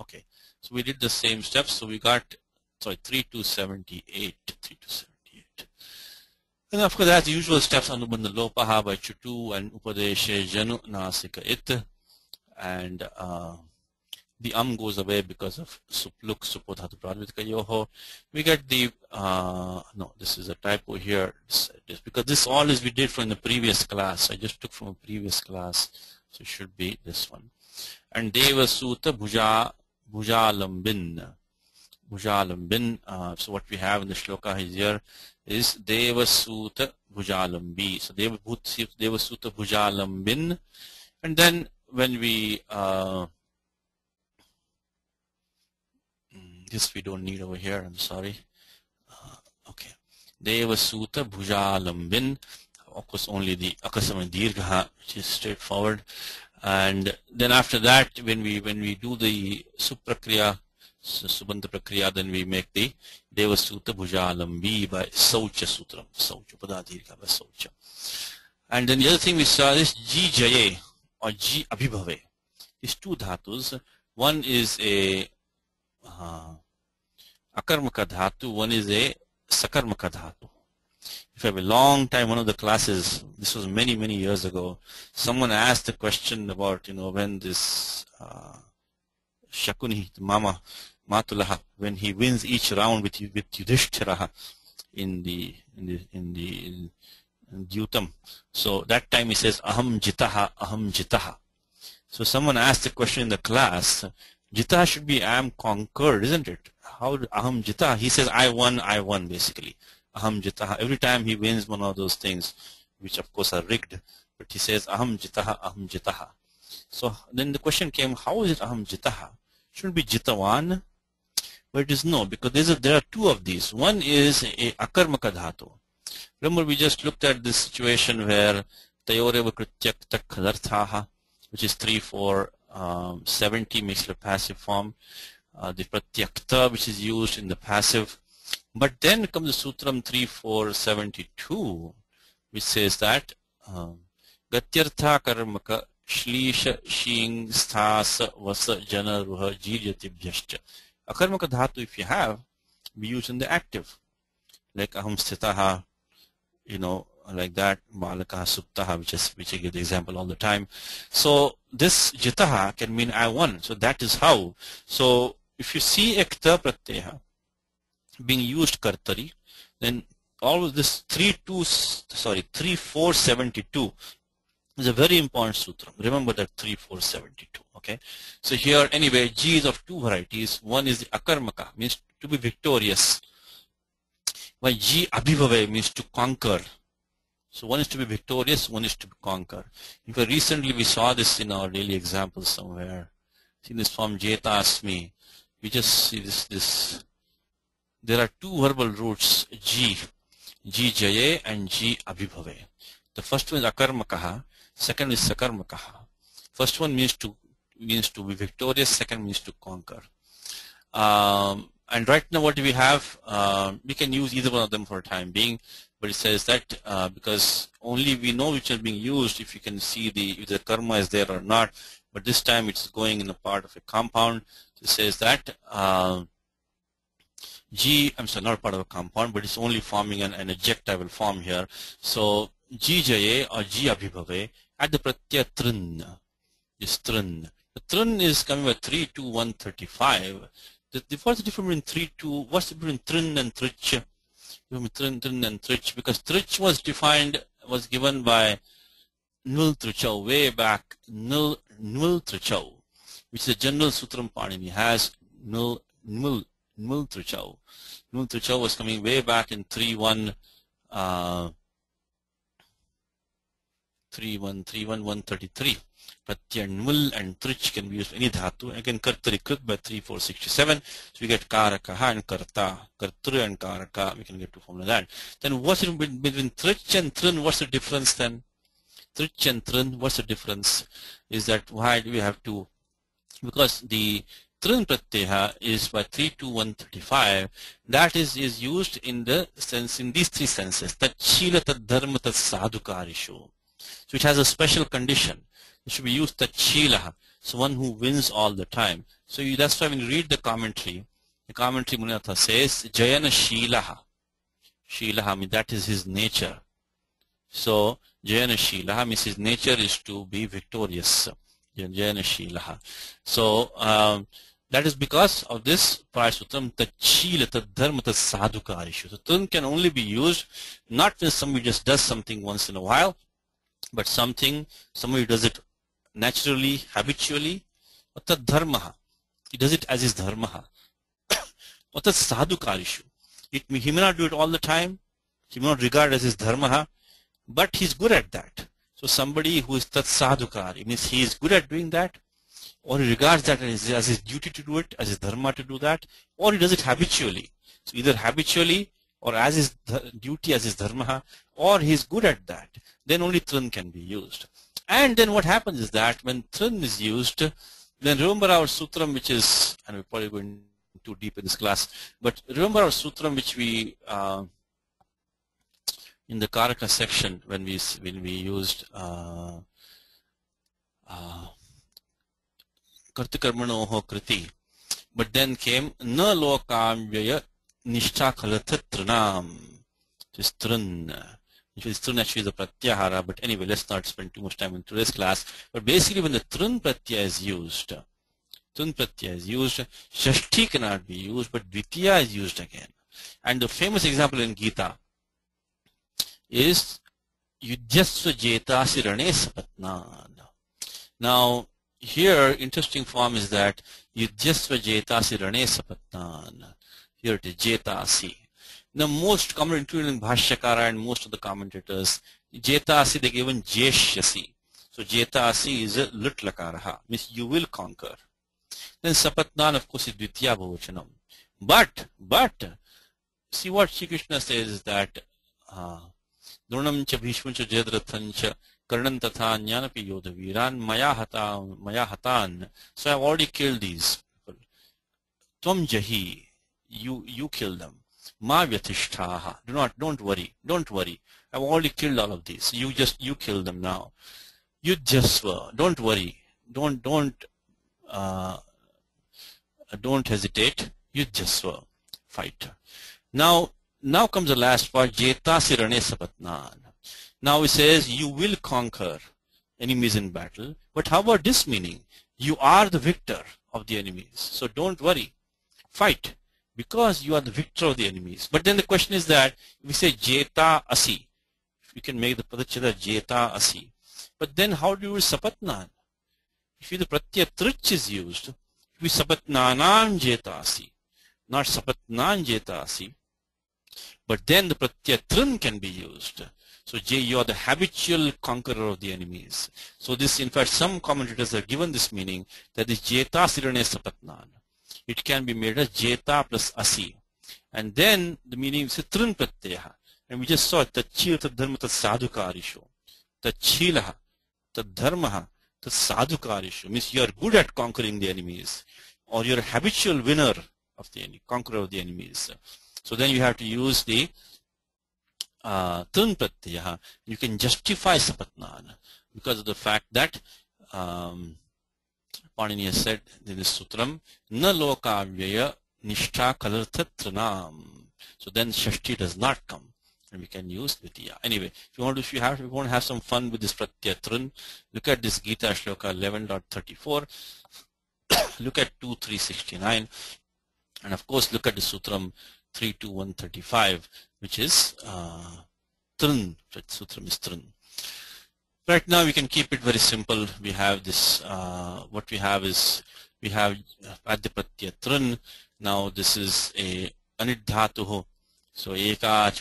Okay, so we did the same steps. So we got, sorry, 3 to 78. 3 to 78. And of course, that's the usual steps. Anubandha lopaha by chutu and upadeshe janu nasika it. And the goes away because of supluk supodhatu pradvitka yoho. We get the, no, this is a typo here. This, because this all is we did from the previous class. I just took from a previous class. So it should be this one. And Deva Suta Bhujalambin. So what we have in the shloka here is Deva Suta Bhujalambi. So Deva Suta Bhujalambin. And then when we, this we don't need over here, I'm sorry. Okay. Deva Suta Bhujalambin. Of course, only the Akasama Dirgha, which is straightforward. And then after that, when we do the Suprakriya, Subandha Prakriya, then we make the Deva Suta Bhujalambi by Saucha Sutram. Saucha Padadirgha by Saucha. And then the other thing we saw is Ji Jaye or Ji Abhibhave. These two dhatus. One is a Akarmaka dhatu, one is a Sakarmaka dhatu. If I have a long time, one of the classes, this was many years ago, someone asked a question about, when this Shakuni, the Mama, Matulaha, when he wins each round with Yudhishthira in Dyutam. So that time he says, Aham Jitaha, Aham Jitaha. So someone asked a question in the class, Jita should be I am conquered, isn't it? How Aham Jita? He says I won basically. Aham Jitaha. Every time he wins one of those things, which of course are rigged, but he says Aham Jitaha, Aham Jitaha. So then the question came, how is it Aham Jitaha? Shouldn't be Jitawan? But it is no, because there are two of these. One is a Akarmaka dhatu. Remember we just looked at this situation where Tayoreva Krityakta Kadarthaha, which is 3, 4, 70 makes it a passive form. The pratyakta, which is used in the passive. But then comes the sutram 3, 4, 72, which says that gatyartha karmaka shlisha shing sthasa vasa jana ruha jiryatibhyascha. Akarmaka dhatu, if you have, we use in the active, like aham sthitaha, like that, balakaha suptaha, which I give the example all the time. So this jitaha can mean I won. So that is how. So if you see ekta pratyaha being used kartari, then all of this 3, 4, 72 is a very important sutra. Remember that 3, 4, 72. Okay. So here anyway, G is of two varieties. One is the akarmaka, means to be victorious, while G abhibhave means to conquer. So one is to be victorious, one is to conquer. In fact, recently we saw this in our daily examples somewhere. See this form Jeta Asmi. We just see this. There are two verbal roots, G Jaye and G Abhibhave. The first one is Akarmakaha, second is Sakarmakaha. First one means to be victorious, second means to conquer. And right now what do we have? We can use either one of them for a time being. But it says that because only we know which are being used if you can see if the karma is there or not. But this time it's going in a part of a compound. So it says that I'm sorry, not part of a compound, but it's only forming an adjectival form here. So Ji Jaye or Ji Abhibhave at the pratyaya trin is trin. The trin is coming by 3 to 135. What's the difference between what's the difference between trin and trich? Trin and trich, because trich was given by Nul Trichau way back, Nul Trichau, which is a general sutram Panini has Nul Trichau. Nul Trichau was coming way back in 133. Pratyaya Nul and Trich can be used for any dhatu. Again, Kartari Krit by 3, 4, 67. So we get Karakaha and Karta. Kartru and Karaka, we can get to formula that. Then what's it between Trich and Trin? What's the difference then? Trich and Trin, what's the difference? Is that why do we have to? Because the Trin Pratyaya is by 3 to 135. That is used in the sense, in these three senses. Tat Shila, Tat Dharma, Tat Sadhukarishu. So it has a special condition. It should be used Tachilaha. So one who wins all the time. So that's why when you read the commentary Munatha says Jayana Shilaha. Shilaha means that is his nature. So Jayana Shilaha means his nature is to be victorious. Jayana Shilaha. So that is because of this Parasutram Tachila Tadharma Sadhukarishu. So Tun can only be used not when somebody just does something once in a while, but somebody does it naturally, habitually, or Tadharmaha. He does it as his dharmaha. Or Sadhukarishu. He may not do it all the time, he may not regard it as his dharmaha, but he's good at that. So somebody who is tat sadhukari means he is good at doing that, or he regards that as his duty to do it, as his dharma to do that, or he does it habitually. So either habitually or as his duty, as his dharma, or he is good at that. Then only Trin can be used. And then what happens is that when Trin is used, then remember our sutram, which is, and we're probably going too deep in this class, but remember our sutram which we in the Karaka section when we used Kartakarmanoho Kriti, but then came Na Lokamvyaya Nishtha Khalathatranam, which is Trin. Which is Trin actually is a Pratyahara, but anyway, let's not spend too much time in today's class. But basically when the Trin Pratyaya is used, Shashti cannot be used, but Dvitiya is used again. And the famous example in Gita is Yudhyasva Jetasi Rane Sapatnan. Now, here, interesting form is that Yudhyasva Jetasi Rane Sapatnan. Here it is Jetasi. The most common including in Bhashyakara and most of the commentators, Jetasi they given Jeshyasi. So Jetasi is a lit lakaraha, means you will conquer. Then Sapatnan of course is Dvitiya Bhavachanam. But see what Shri Krishna says is that Dronam cha Bhishman cha Jayadrathan cha Karnan tatha Jnanapi Yodha Viran Maya Hatan. So I have already killed these people. Tvam Jahi, you kill them. Ma Vyatishtaha. Don't worry. I've already killed all of these. You kill them now. Yudhyasva. Don't worry. Don't hesitate. Yudhyasva. Fight. Now comes the last part. Jetasi Rane Sapatnan. Now it says you will conquer enemies in battle. But how about this meaning? You are the victor of the enemies. So don't worry. Fight. Because you are the victor of the enemies. But then the question is that if we say Jeta Asi, we can make the Padachada Jeta Asi. But then how do you use Sapatnan? If the Pratyaya Trich is used, if we Sapatnanan Jeta Asi, not Sapatnan Jeta Asi, but then the Pratyaya Trin can be used. So you are the habitual conqueror of the enemies. So this, in fact, some commentators have given this meaning that is Jeta Sirane Sapatnan. It can be made as Jeta plus Asi. And then the meaning is Trin Pratyaha. And we just saw Tachil Tadharma Tat Sadhukarisho. Tachilaha, Tadharmaha, Tat Sadhukarisho. Means you are good at conquering the enemies. Or you are a habitual winner of the enemy, conqueror of the enemies. So then you have to use the Trin Pratyaha. You can justify Sapatnan because of the fact that Panini has said in this sutram, Na Lokavyaya Nishtha Kalarthatranam. So then Shashti does not come. And we can use Dvitiya. Anyway, if you want to have some fun with this Pratyaya Trin, look at this Gita Shloka 11.34. Look at 2.369. And of course, look at the Sutram 3.2.135, which is Trin. Sutram is Trin. Right now, we can keep it very simple. We have this, what we have is, we have Adipratya Trin. Now, this is a Anidhatuho. So, Eka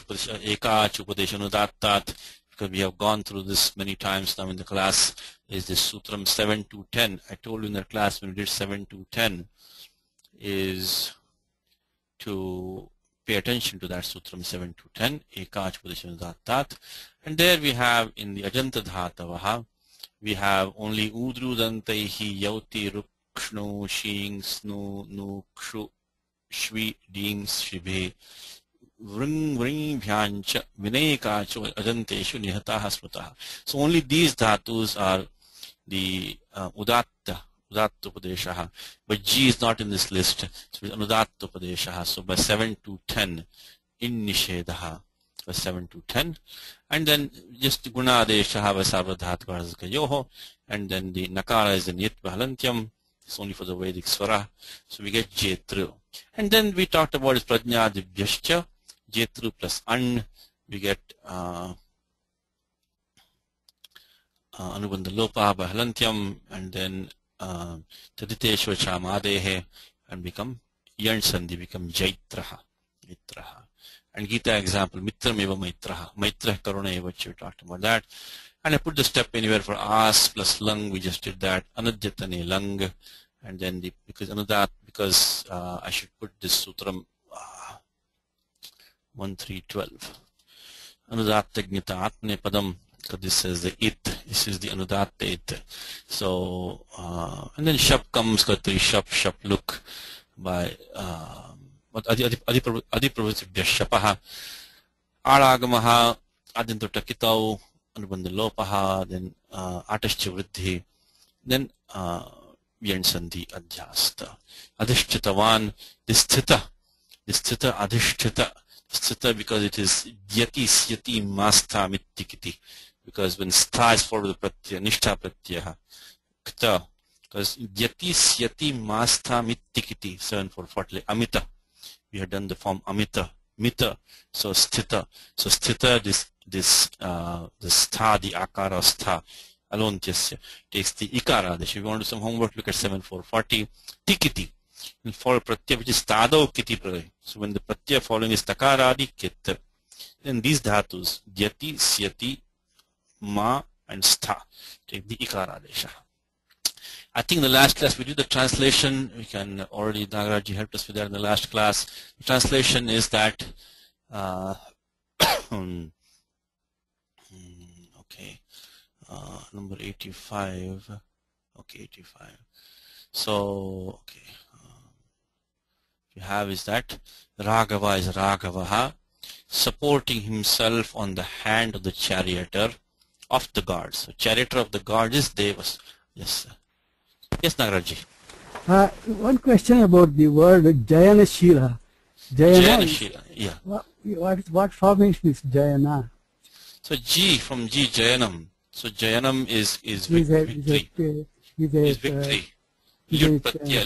Chupadeshanudattat, because we have gone through this many times now in the class, is this Sutram 7 to 10. I told you in that class when we did 7 to 10 is to pay attention to that Sutram 7 to 10, Eka Chupadeshanudattat. And there we have in the Ajanta Dhatavaha, we have only Udrudantaihi Yauti Rukshno Shing Snu Nukshu Shvi Ding Shibhe Vring Vyancha Vinayakacho Ajanteshu Nihataha Smutaha. So only these dhatus are the Udatta Upadeshaha, but G is not in this list, so it's Anudatta Upadeshaha. So by 7 to 10 in Nishedaha, by 7 to 10, and then just Guna Adeshaha by Sarvadhat Yoho, and then the Nakara is in Yit Bahalantyam, it's only for the Vedic Swara, so we get Jetru. And then we talked about is Prajna Dibhyascha, Jetru plus An, we get Anubandha Lopa Bahalantyam, and then Taditeshva Chamadehe, and become Yan Sandhi, become Jaitraha. And Gita example, Mitram eva Maitraha. Maitra Karuna eva, you talked about that. And I put the step anywhere for As plus Lang, we just did that. Anadhyatane Lang. And then because I should put this Sutram 1.3.12. Anudattagnita Atne Padam. So this is the it. This is the Anudatta it. So and then Shap comes, Katri Shap look by Adipravasibhya Shapaha Aragamaha Adintu Takitau Anubandha Lopaha, then Atashcha Vriddhi, then Yan Sandhi Adhyasta. Adhishthitavan, this thita Adhishthita. Sthita because it is Dyati Syati Mastha Mittikiti. Because when Stha is followed with the Pratyaya, Nishtha Pratyaya, Kta. Because Dyati Syati Mastha Mittikiti, 7-4-40, Amita. We had done the form Amita, Mita. So Sthita. So Sthita, this Stha, the Akara Stha, Alontyasya, takes the Ikara. If you want to do some homework, look at 7-4-40, Tikiti. And follow pratyaya, which is tadau kiti pratyaya. So when the pratyaya following is takaradi kit, then these dhatus, dyati, syati, ma, and stha, take the ikaradesha. I think in the last class we did the translation. We can already, Nagaraji helped us with that in the last class. The translation is that, okay, number 85, okay, 85. So, okay. You have is that Raghava is Raghavaha, supporting himself on the hand of the charioteer of the gods. So charioteer of the gods is Devas. Yes, sir. Yes, Nagaraji. One question about the word Jayanashila. Jayanashila, yeah. What formation is Jayana? So G from G, Jayanam. So Jayanam is victory. Is victory. Lyut pratyaya,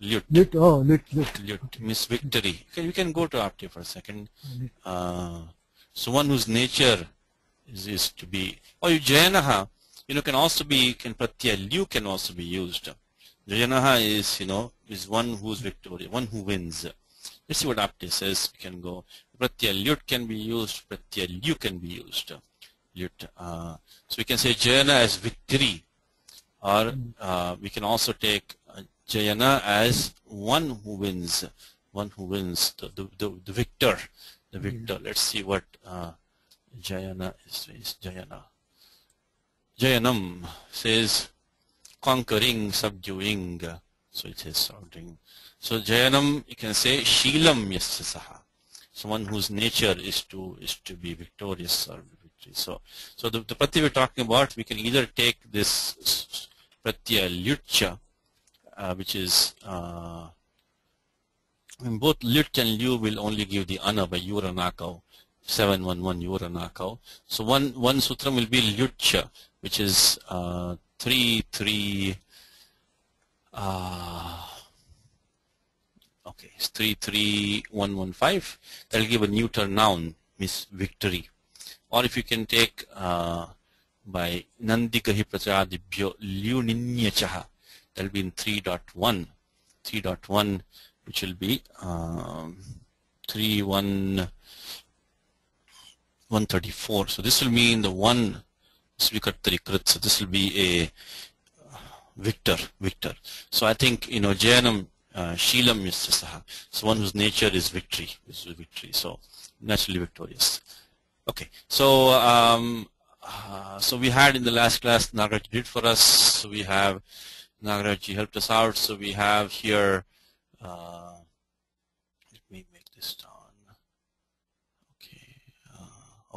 lyut. Oh, lyut. Means victory. Okay, we can go to Aptya for a second. So one whose nature is to be, or Jayanaha, can also be, pratyaya, lyu can also be used. Jayanaha is, is one who's victorious, one who wins. Let's see what Aptya says. We can go. Pratyaya, lyut can be used, pratyaya, lyu can be used. Lyut. So we can say Jayana as victory. Or we can also take Jayana as one who wins, the victor, Let's see what Jayana is. Jayanam says conquering, subduing. So it is something. So Jayanam, you can say Shilam Yasyasaha, someone whose nature is to be victorious or victory. So the pratyaya we're talking about, we can either take this pratyaya lyutcha, which is both lyut and lyu will only give the ana by yuranakau, 711 yuranakau. So one sutram will be lyutcha, which is 3-3. Okay, it's 3-3-1-1-5. That will give a neuter noun, means victory. Or if you can take by Nandikahi Prachadibhyo Lyuninyachaha, that will be in 3.1, which will be 134. So this will mean the one Svikartari Krit. So this will be a victor. So I think, Jayanam Shilam Yasyasaha. So one whose nature is victory. So naturally victorious. Okay. So so we had in the last class, Nagaraji did for us. So we have Nagaraji helped us out. So we have here, let me make this down.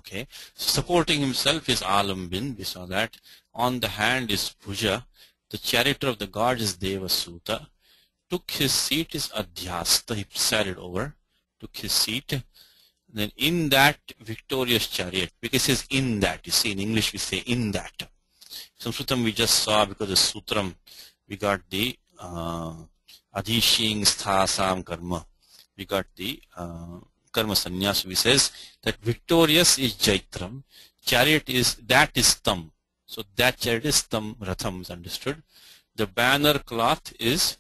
Okay, supporting himself is Alambin, we saw that. On the hand is Bhuja. The charioteer of the god is Devasuta. Took his seat is Adhyasta, he presided over, took his seat. Then in that victorious chariot, because it's in that, you see in English we say in that. Sanskritam we just saw because the sutram, we got the adhishing sthasam karma. We got the karma sannyas. We says that victorious is jaitram, chariot is, that is tam. So that chariot is tam, ratham is understood. The banner cloth is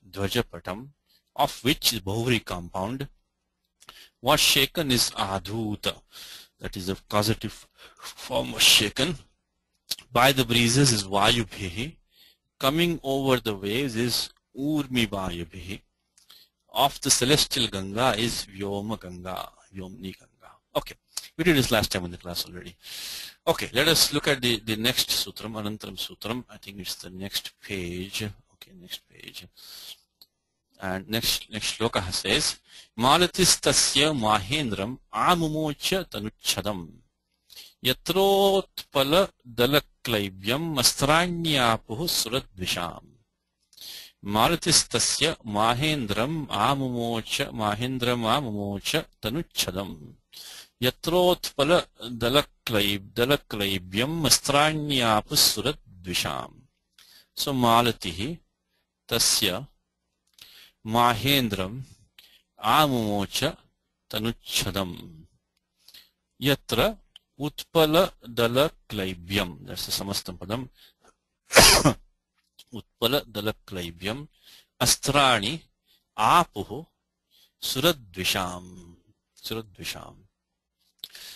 dvajapatam, of which is Bahuvri compound. What shaken is adhuta, that is the causative form of shaken. By the breezes is vayubhihi. Coming over the waves is urmi vayubhihi. Of the celestial Ganga is Vyoma Ganga, Vyomni Ganga. Okay, we did this last time in the class already. Okay, let us look at the next sutram, Anantaram Sutram. I think it's the next page. Okay, next page. And next shloka says, Malatistasya Mahendram Amumocha Tanuchadam Yatrotpala Dalaklaibyam Mastranyapuhu Suradvisham. Malatistasya Mahendram Amumocha Tanuchadam Yatrotpala Dalaklaibyam Mastranyapuhu Suradvisham. So Malatihi Tasya Mahendram Amumocha Tanuchadam Yatra Utpala Dala Klaibyam. That's the Samastam Padam. Utpala Dala Klaibyam Astrani Apuhu Suradvisham. Suradvisham.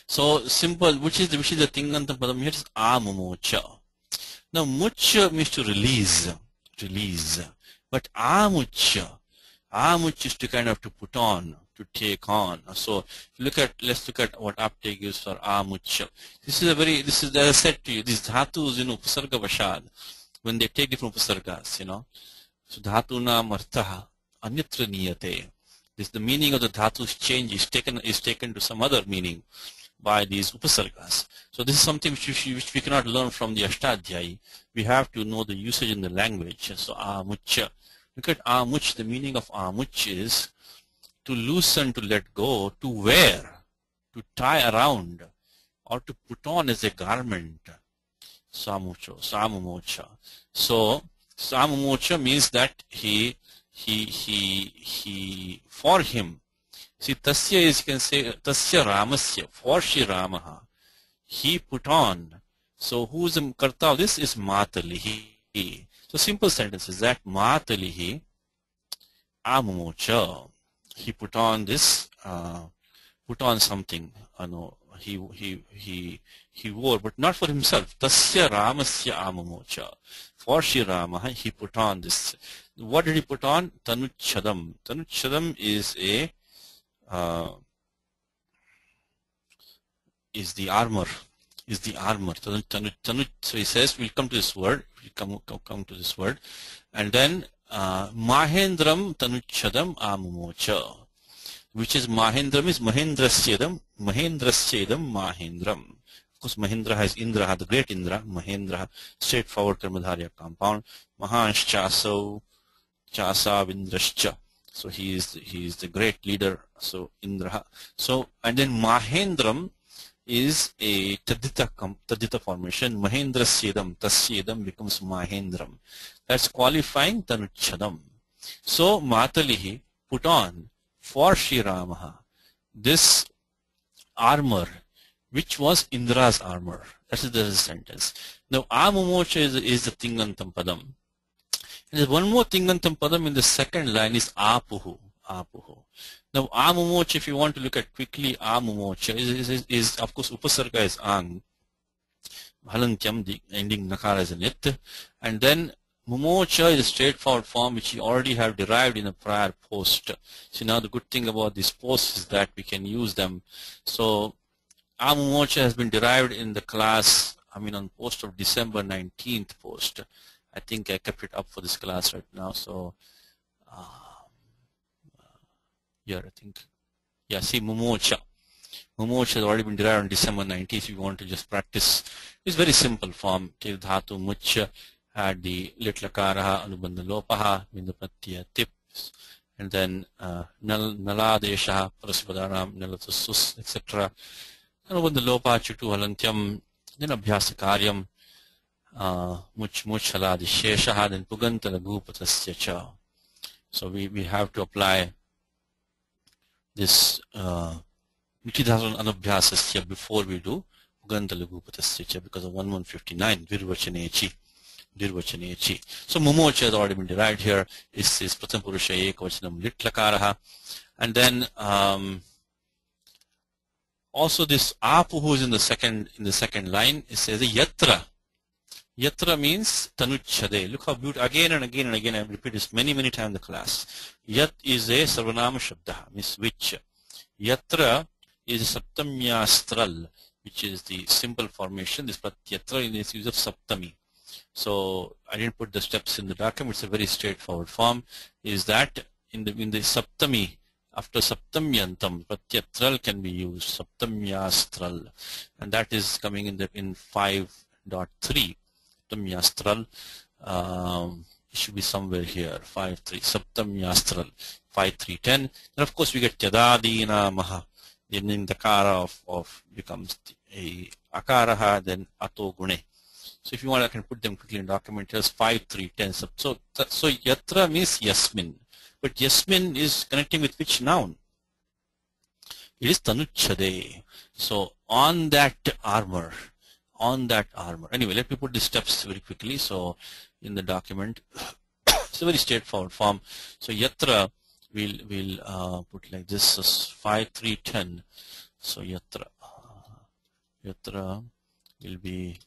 So simple, which is the Tingantam Padam here is Amumocha. Now Mucha means to release. But Amucha is to kind of to put on, to take on. So let's look at what uptake is for Amucha. This is as I said to you, these dhatus, Upasarga Vashad, when they take different Upasargas, So dhatuna martaha anyatra niyate. This the meaning of the dhatus change is taken to some other meaning by these Upasargas. So this is something which we cannot learn from the Ashtadhyayi. We have to know the usage in the language. So Amucha. Look at Amuch. The meaning of Amuch is to loosen, to let go, to wear, to tie around, or to put on as a garment. Samumocha. So Samumocha means that he for him. See, Tasya is, you can say, Tasya Ramasya, for Shri Ramaha. He put on. So who's the karta of this is Matalihi. So simple sentence is that Matalihi Amumocha. He put on this, put on something. He wore, but not for himself. Tasya Ramasya Amumocha. For Shri Ramaha, he put on this. What did he put on? Tanuchadam. Tanuchadam is the armor. So he says, we'll come to this word. We'll come to this word. And then Mahendram Tanuchadam Amumocha. Which is Mahendram is Mahendrasyedam. Mahendrasyedam Mahendram. Of course, Mahendra has Indra, the great Indra. Mahendra, straightforward Karmadharya compound. Mahansh Chasa Vindrascha. So he is the great leader. So Indra. So and then Mahendram is a Tadita formation. Mahendrasyedam, Tasyedam becomes Mahendram. That's qualifying Tanuchadam. So Matalihi put on for Shri Ramaha this armor, which was Indra's armor. That is the sentence. Now Amumocha is the Tingantam Padam. And there's one more Tingantam Padam in the second line is Apuhu. Now Amumocha, if you want to look at quickly, Amumocha is of course Upasarga is Ang. Halantyam, the ending Nakara is an it. And then Mumocha is a straightforward form which you already have derived in a prior post. So now the good thing about these posts is that we can use them. So Amumocha has been derived in the class, on post of December 19th post. I think I kept it up for this class right now. So here I think, yeah, see Mumocha. Mumoch has already been derived on December 19th. If you want to just practice, it's very simple form. Til dhatu much had the lit lakaraha anubandha lopaha bindu pratyaya tips, and then naladesha paraspadanam nalatusus etc. Anubandha lopa chutu halantyam, then abhyasa karyam much haladi sheshaha, then puganta laghupatasya cha. So we have to apply this Nikidhasan anabhyasasya before we do Puganta Laghupatasya because of 1159 Virvachanechi. So Mumocha has already been derived here. This is Pratham Purusha Ekavachanam Litlakaraha. And then also this Apu who is in the second line, it says Yatra. Yatra means Tanuchade. Look how beautiful, again and again and again, I repeat this many times in the class. Yat is a Sarvanama Shabda, means which. Yatra is a Saptamyastral, which is the simple formation. This Pratyatra in its use of Saptami. So I didn't put the steps in the document. It's a very straightforward form. Is that in the Saptami, after Saptamyantam, Pratyatral can be used, Saptamyastral, and that is coming in 5.3. Saptamyastral. It should be somewhere here. 5.3. Saptamyastral. 5.3.10. And of course we get Tyadadina Maha. The Nindakara of becomes a Akaraha, then Ato Gune. So if you want, I can put them quickly in document. Here's 5.3.10. So Yatra means Yasmin. But Yasmin is connecting with which noun? It is Tanuchade. So on that armor. Anyway, let me put the steps very quickly. So in the document, it's a very straightforward form. So Yatra, we'll put like this, so 5.3.10. So Yatra will be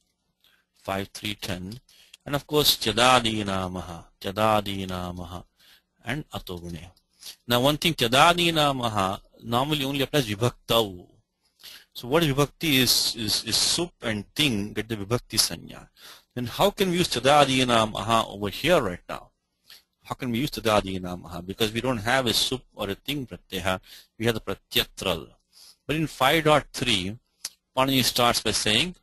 5.3.10, and of course Tyadadina Maha, and Atogune. Now one thing, Tyadadina Maha normally only applies Vibhaktau. So what Vibhakti is sup and ting get the Vibhakti Sanya. Then how can we use Tyadadina Maha over here right now? How can we use Tyadadina Maha? Because we don't have a sup or a ting pratyaha, we have the pratyatral. But in 5.3, Panini starts by saying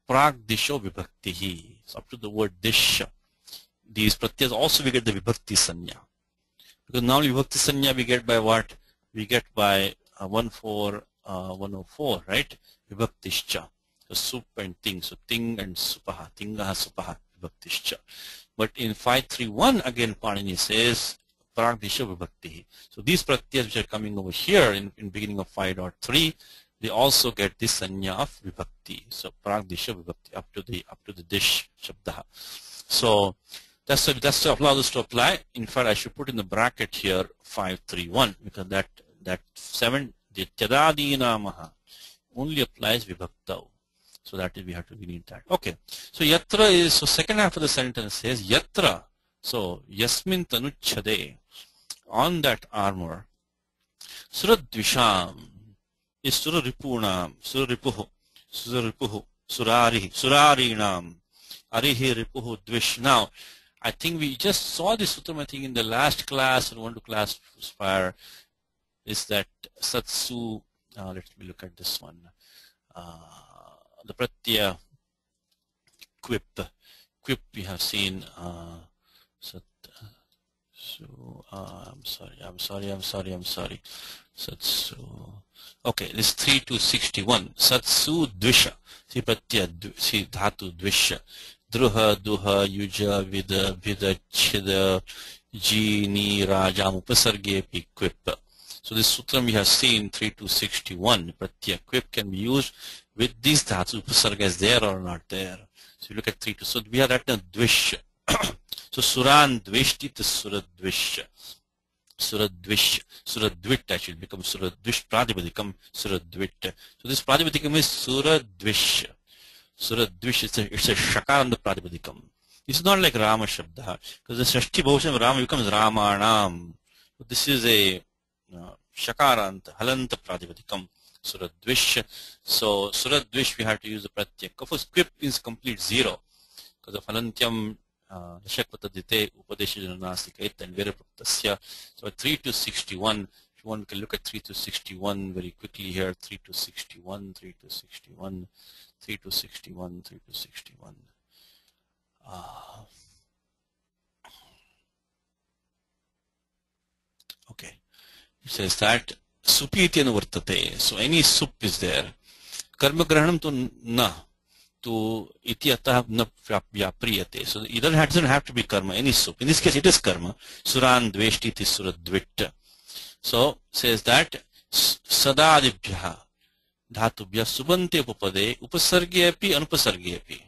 Prag Disho Vibhaktihi. So up to the word Dish. These pratyas also we get the Vibhakti Sanya. Because now Vibhakti Sanya we get by what? We get by 104, right? Vibhaktishcha. So sup and ting. So ting and supaha. Tingaha supaha. Vibhaktishcha. But in 5.3.1 again Panini says Prag Disha Vibhakti. So these pratyas which are coming over here in beginning of 5.3, they also get this sanya of Vibhakti. So Prag Disha Vibhakti up to the dish Shabdaha. So that's to allow this to apply. In fact, I should put in the bracket here 5.3.1 because that 7, the Tyadadina Maha only applies Vibhaktau. So that is we need that. Okay. So Yatra is, so second half of the sentence says Yatra. So Yasmin Tanuchade, on that armor. Suradvisham is Suraripunam, Suraripuhu, Surarinam, Arihi Ripuhu Dvish. Now, I think we just saw this sutram, I think in the last class and one to class prior, is that Satsu, let me look at this one. The pratyaya quip we have seen. I'm sorry. Satsu. Okay, this 3-61. Satsu dvisha. See pratyaya. See dhatu dvisha. Druha, duha, yuja, vida, chida, jini, rajam, upasarge, pi quip. So this sutram we have seen 3-61. Pratyaya quip can be used with these dhatu. Upasarga is there or not there. So you look at 3-2. So we have that dvish. So suran dvishti to suradvish. Suradvit actually becomes suradvish. Pradipadikum suradvit. So this pradipadikum is suradvish. Suradvish, it's a shakar on the pradipadikum. It's not like Rama Shabda, because the Shashti Bhushan of Rama becomes Ramanam. So this is a shakarant, halanta pradipadikam, Suradvish. So Suradvish we have to use the pratyek. Of course, quip is complete zero because of halantyam Shakvatadite Upadesha Jananasika and Verapraptasya. So 3-61, you want, we can look at 3 to 61 very quickly here. 3 to 61, 3 to 61, 3 to 61, 3 to 61. Okay. It says that supiti anuvartate. So any sup is there. Karma grahanam to na. To iti atah na vyapriyate. So either doesn't have to be karma, any sup. In this case, it is karma. Suran dveshti iti suradvit. So says that sadadibhyaha dhatubhya subante upapade upasarge api anupasarge api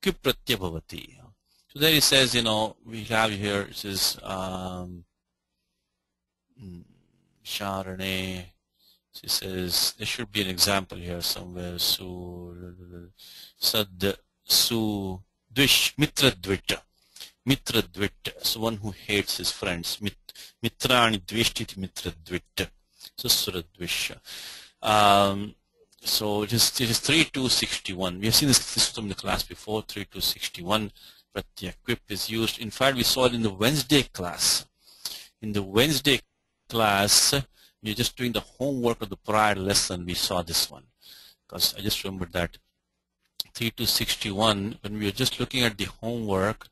kip pratyabhavati. So there he says, we have here, it says Sharane. She says there should be an example here somewhere. Sad su dvish mitra dvita. Mitra dvita. So one who hates his friends. Mitrani dvishti mitra dvita. So suradvisha. So it is 3261. We have seen this in the class before. 3261. Pratyaquip is used. In fact, we saw it in the Wednesday class. In the Wednesday class, we're just doing the homework of the prior lesson. We saw this one because I just remembered that 3261, when we were just looking at the homework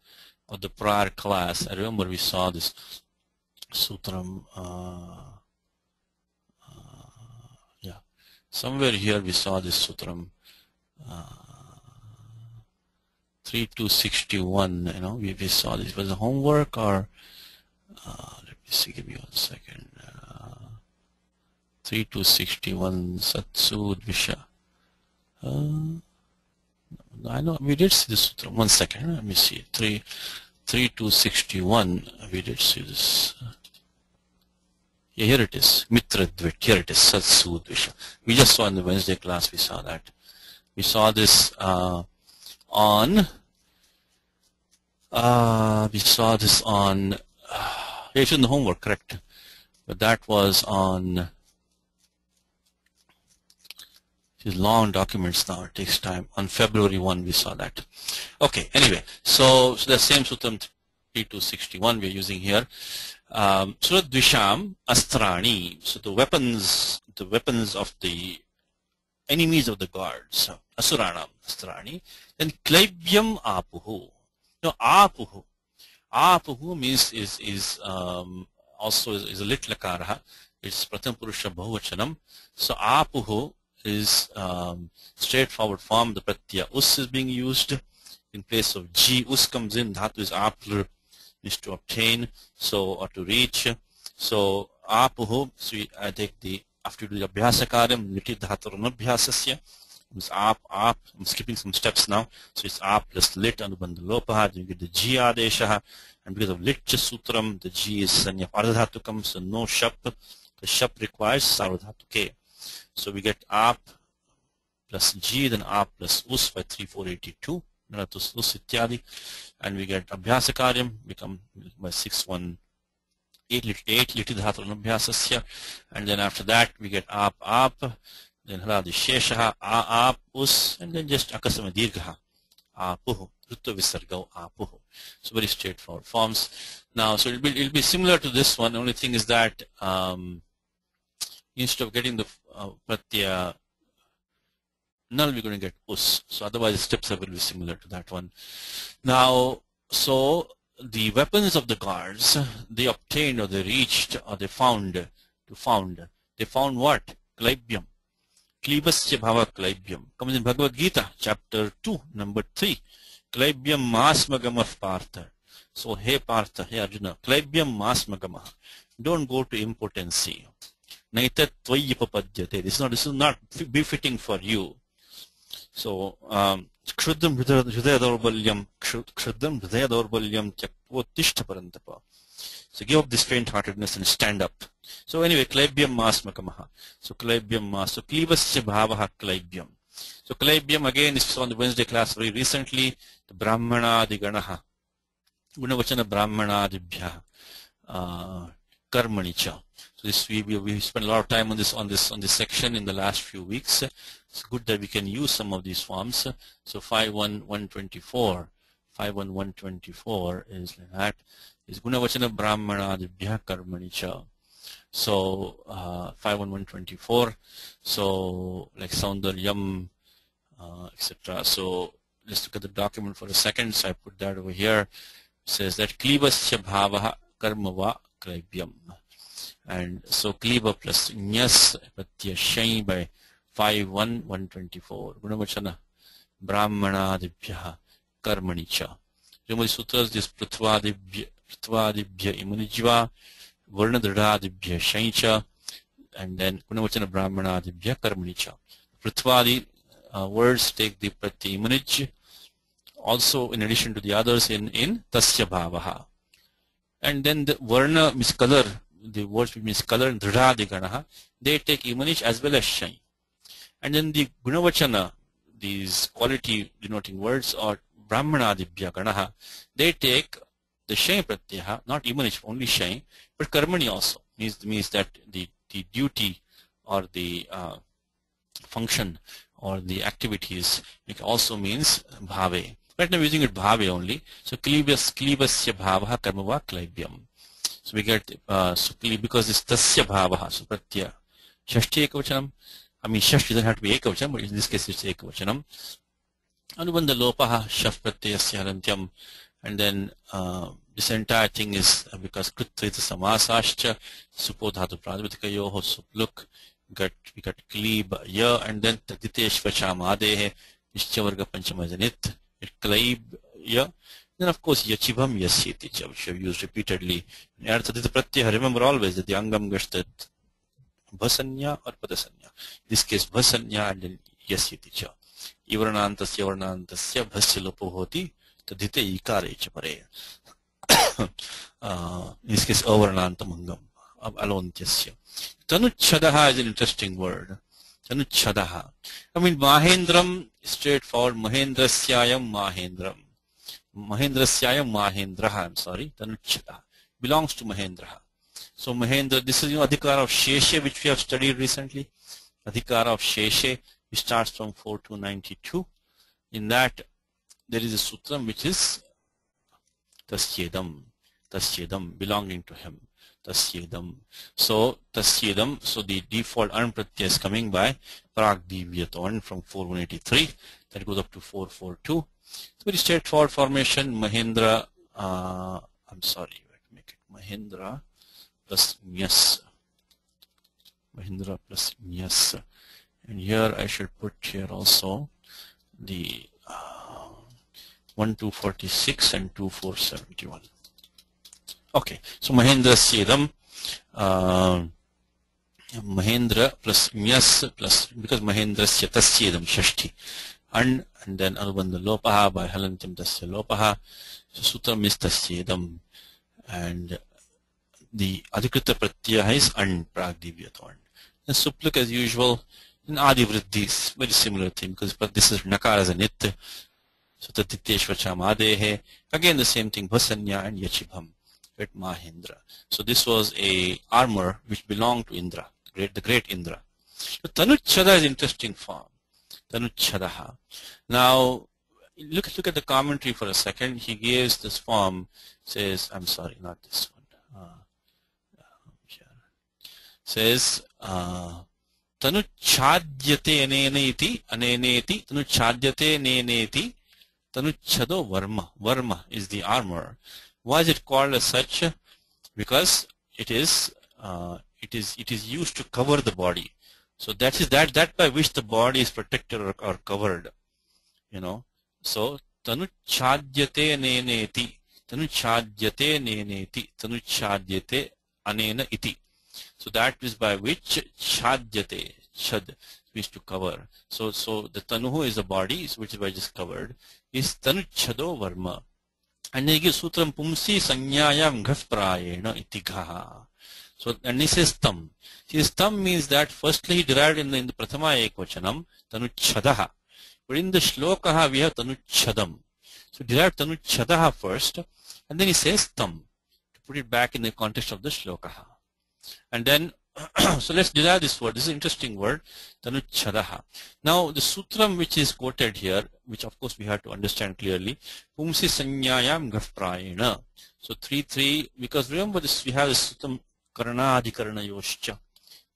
of the prior class, I remember we saw this sutram. Yeah, somewhere here we saw this sutram. 3261. We saw this. Was the homework or? Let me see. Give me 1 second. 3261 Satsu Dvisha. I know we did see this sutra. 1 second. Let me see. 3261. We did see this. Yeah, here it is. Mitra Dvit. Here it is. Satsu Dvisha. We just saw in the Wednesday class. We saw that. We saw this on. We saw this on. It's in the homework, correct? But that was on. These long documents now, it takes time. On February 1, we saw that. Okay, anyway, so the same sutram 3261 we're using here. Suradvisham astrani. So the weapons of the enemies of the gods. Asuranam astrani. Then klaibyam apuhu. No, apuhu. Apuhu means also is a lit lakara. It's pratham purusha bahuvachanam. So apuhu is straightforward form. The pratyaya us is being used in place of g. Us comes in. Dhatu is apl, is to obtain, so or to reach. So apuhu. So I take the after you do the abhyasa karyam, niti dhatu ranabhyasasya. It's ap. I'm skipping some steps now. So it's ap plus lit anubandha lopaha. You get the g adesha, and because of lit sutram, the g is sanya ardhatukam. So no shap. The shap requires sarvadhatuke. So we get ap plus g, then ap plus us by 3482. Us ityadi, and we get abhyasa karyam become by 618 liti dhatu anabhyasasya, and then after that we get ap, then haladi sheshaha, ap, us, and then just akasama dirgha, apuhu, rutva visargau, apuhu. So very straightforward forms. Now, so it'll be similar to this one. The only thing is that instead of getting the pratyaya null, we're going to get us. So otherwise the steps will be similar to that one. Now, so the weapons of the gods, they obtained or they reached or they found. They found what? Klaibyam. Klibasya bhava klaibyam. Comes in Bhagavad Gita, chapter 2, number 3. Klaibyam masmagamah partha. So, hey Partha, hey Arjuna, klaibyam masmagamah. Don't go to impotency. Naitat tvayipapadyate. This is not befitting for you. So, kshudam hridaya daurbalyam tyaktvottishta parantapa. So give up this faint-heartedness and stand up. So anyway, klaibyam masmakamaha. So klaibyam mas. So klivasya bhavaha klaibyam. So klaibyam again is on the Wednesday class very recently. The brahmana di ganaha. Gunavachana brahmana dibhya. Karmanicha. So this we spent a lot of time on this section in the last few weeks. It's good that we can use some of these forms. So 51124. 51124 is like that. Is Gunavachana Brahmana Dibhya Karmanicha. So 51124. So like Saundaryam, etc. So let's look at the document for a second. So I put that over here. It says that klibasya bhavaha karmava kraibhyam. And so kliba plus nyas pratyashay by 51124. Gunavachana brahmanadibhya karmanicha. Remember the sutras, this prithvadibhya imunijva, varnadradibhya shaincha, and then gunavachana brahmanadibhya karmanicha. Prithvadi words take the prati imunij, also in addition to the others in tasya bhavaha. And then the varna means color, the words which means color, and dhradikanaha, they take imunij as well as shain. And then the gunavachana, these quality denoting words, or brahmanadibhya ganaha, they take the shain pratyaha, not imunij, only shain, but karmani also. Means that the duty or the function or the activities, it also means bhave. Right now we're using it bhave only. So klibasya bhavaha karmava klaibhyam. So we get because it's tasya bhavaha, so pratya shashti ekavachanam. I mean shashti doesn't have to be ekavachanam, but in this case it's ekavachanam. Anubandha lopaha shaf pratyasya harantyam. And then this entire thing is because kritrita samasascha supodhatu pradvitikayoho. So look, we got klib ya, and then taditeshvachamadehe nishchavarga panchamajanit, it klib ya. Then of course yachibham yasyiti, which we have used repeatedly. Tadita pratyah, remember always that the angam gashtat bhasanya or padasanya. In this case bhasanya and then yasyiti cha. Ivarnantasya bhasya lopo hoti tadite ikare cha pare. In this case avarnantamangam alontyasya. Tanuchadaha is an interesting word. Tanuchadaha. I mean Mahendram is straightforward. Mahendrasyayam Mahendram. Mahendrasyayam Mahendraha, I'm sorry. Tanuchadaha belongs to Mahendraha. So Mahendra, this is Adhikara of Sheshe, which we have studied recently. Adhikara of Sheshe, which starts from 4292. In that there is a sutram which is Tasyedam, belonging to him. Tasyedam. So Tasyedam, so the default an pratyaya is coming by Pragdivyaton from 4183. That goes up to 442. It's very straightforward formation. Mahendra, I'm sorry, make it Mahendra plus Nyas. Mahendra plus Nyas. And here I should put here also the 1246 and 2471. Okay, so Mahendra Syedam, Mahendra plus Nyas plus, because Mahendra Tasyedam Shashti, and then Anubandha Lopaha by Halantim Tasya Lopaha. So Sutram is Tasyedam, and the Adhikrita Pratyaya is An Pragdivyaton. And Supluk as usual. In Adi Vriddhi, very similar thing, because this is Nakara as a Nit. So Tatiteshvachamadehe. Again the same thing, Bhasanya and Yachibham. At Mahendra. So this was a armor which belonged to Indra, the great Indra. So Tanuchada is interesting form. Tanuchadaha. Now look at the commentary for a second. He gives this form, says, I'm sorry, not this one. Says Tanuchadyate aneneti aneneti tanuchadyate neneti tanuchado varma. Varma is the armor. Why is it called as such? Because it is used to cover the body. So that is that by which the body is protected or covered. You know. So tanuchadyate neneti, tanuchadyate neneti, tanuchadyate anena iti. So that is by which chadyate, chad, is to cover. So the tanuhu is the body, which is by just covered, is tanuchado varma. And he gives sutram pumsi sanyayam ghasprayena itigha. So and he says tam. His tam means that firstly he derived in the prathama ekvachanam tanuchadaha. But in the shlokaha we have tanuchadam. So derived tanuchadaha first, and then he says tam to put it back in the context of the shlokaha. And then so let's derive this word. This is an interesting word, tanuchadaha. Now the sutram which is quoted here, which of course we have to understand clearly, pumsi sanyayam ghasprayena. So 3:3, because remember this, we have this sutram karnadikarnayoscha.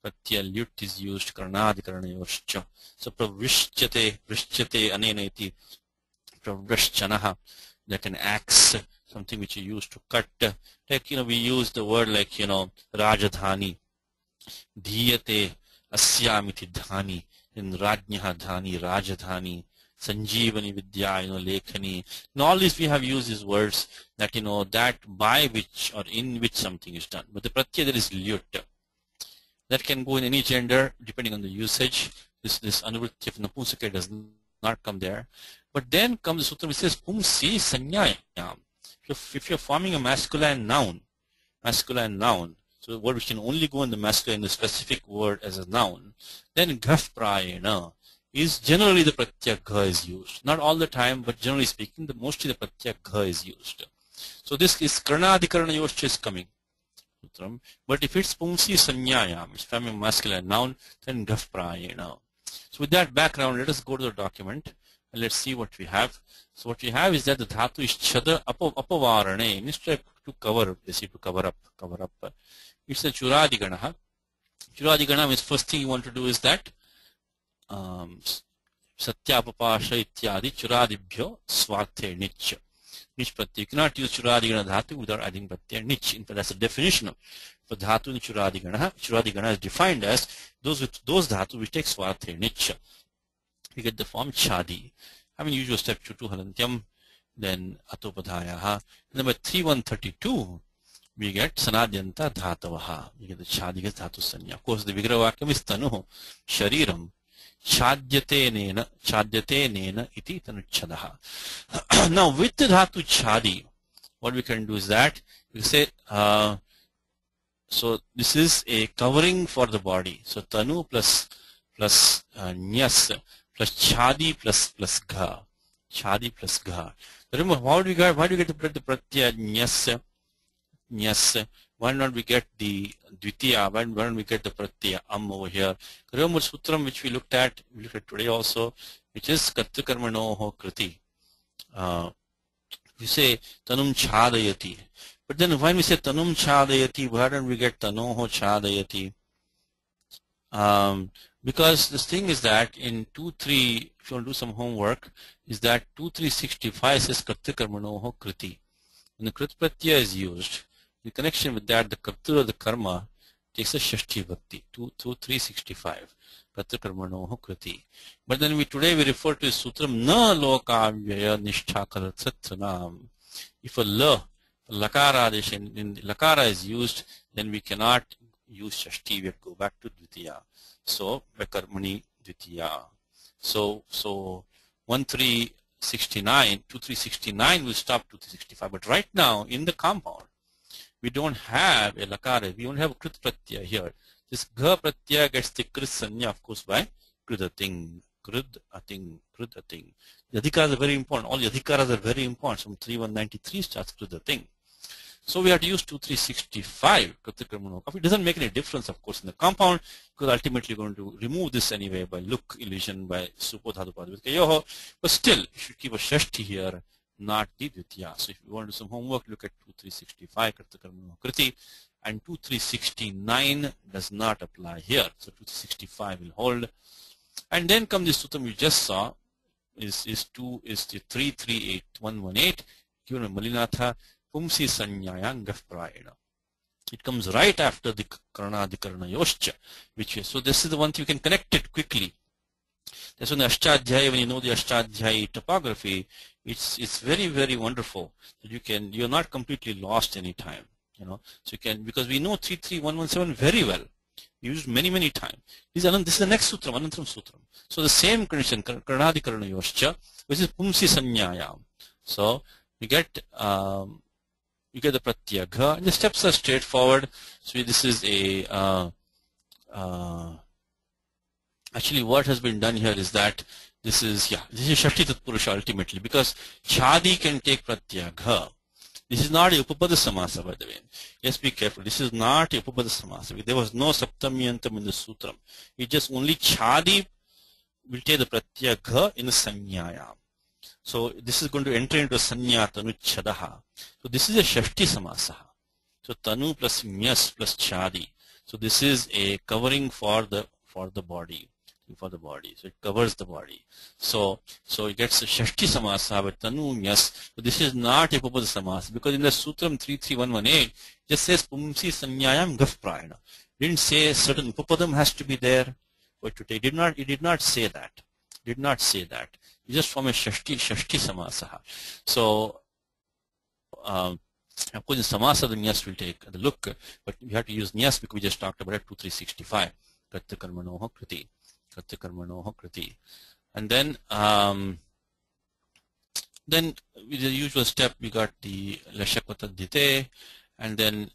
Pratyaya lut is used karnadikarnayoscha. So pravrishyate, vrishyate anena iti pravrishchanaha, like an axe, something which you use to cut. Like, we use the word like, rajadhani, dhiyate asyamiti dhani, in rajnyaha dhani, rajadhani, sanjeevani vidya, lekhani. In all these we have used these words that, that by which or in which something is done. But the pratyaya there is lut. That can go in any gender depending on the usage. This anuvritti of napumsaka does not come there. But then comes the sutra which says pumsi sanyayam. If you're forming a masculine noun, so a word which can only go in the masculine, the specific word as a noun, then ghaf prayena is generally the pratyaya gha is used. Not all the time, but generally speaking, mostly the pratyaya gha is used. So this is karnadikarnayoscha is coming. But if it's pumsi sanyayam, it's forming a masculine noun, then ghaf prayena. So with that background, let us go to the document and let's see what we have. So what we have is that the dhatu is chada apavarane, means to cover, basically to cover up. It's a churadikanaha. Churadikana means first thing you want to do is that satyapapasha ityadi churadibhyo swarte nich. Nich pratyaya. You cannot use churadikana dhatu without adding pratyaya nich. In fact, that's the definition for dhatu in churadikana. Churadikana is defined as those dhatu which take swarte nich. We get the form chadi. Having usual step chutu halantyam, then atopadhayaha. Number 3132, we get sanadyanta dhatavaha. We get the chadigas dhatu sanya. Of course, the vigrahavakyam is tanu shariram chadyate nena iti tanuchadaha. Now, with the dhatu chadi, what we can do is that we say, so this is a covering for the body. So tanu plus nyas plus chadi plus gha. Chadi plus gha. Remember, why do we get the pratyaya nyas? Why not we get the dvitiya? Why don't we get the pratyaya over here? Remember sutram which we looked at today also, which is kartakarmanoho kriti. We say tanum chadayati. But then when we say tanum chadayati, why don't we get tanoho chadayati? Because this thing is that in 2.3, if you want to do some homework, is that 2.365 says kartakarmanoho kriti. When the krit pratyaya is used, in connection with that, the karta or the karma takes a shashti bhakti. 2.365 kartakarmanoho kriti. But then today we refer to sutram na lokavyaya nishtha karatratranam. If a lakara is used, then we cannot use shashti. We have to go back to dvitiya. So vakarmani dvitiya. So 2369 will stop 2365. But right now in the compound, we don't have a lakara. We only have a krit pratyaya here. This gha pratyaya gets the krit sanya, of course, by kridating. The adhikaras are very important. All the adhikaras are very important. From 3193 starts kridating. So we have to use 2365. It doesn't make any difference, of course, in the compound, because ultimately you're going to remove this anyway by look illusion, by supodhatupadvikayoho. But still, you should keep a shashti here, not the dvitiya. So if you want to do some homework, look at 2365 kriti, and 2369 does not apply here. So 2365 will hold. And then comes the sutram you just saw, is the 338118, given by Malinatha. Pumsi sanyayam ghaf prayena. It comes right after the karnadikarnayoscha, which is, so this is the one thing you can connect it quickly. That's when the Ashtadhyaya, when you know the Ashtadhyaya topography, it's very, very wonderful that you're not completely lost any time, so you can, because we know 33117 very well. We used many times. This is the next sutram, Anantram sutram. So the same condition, karnadikarnayoscha, which is pumsi sanyayam. So you get the pratyaya gha, and the steps are straightforward. So this is actually what has been done here is that this is shashti tatpurusha ultimately, because chadi can take pratyaya gha. This is not a upapada samasa, by the way. Yes, be careful. This is not a upapada samasa. There was no saptamyantam in the sutram. It just only chadi will take the pratyaya gha in the sanyayam. So this is going to enter into sanya tanuchadaha. So this is a shashti samasaha. So tanu plus nyas plus chadi. So this is a covering for the body. So it covers the body. So it gets a shashti samasa with tanu nyas. So this is not a pupada samasa, because in the Sutram 33118 just says pumsi sanyayam gaf prayana. Didn't say certain upapadam has to be there. But today it did not say that. It just from a shashti samasa. So of course in samasa the nyas will take the look, but we have to use nyas because we just talked about it 2365. Katya karmanoha kriti. And then with the usual step we got the lashakvata dite, and then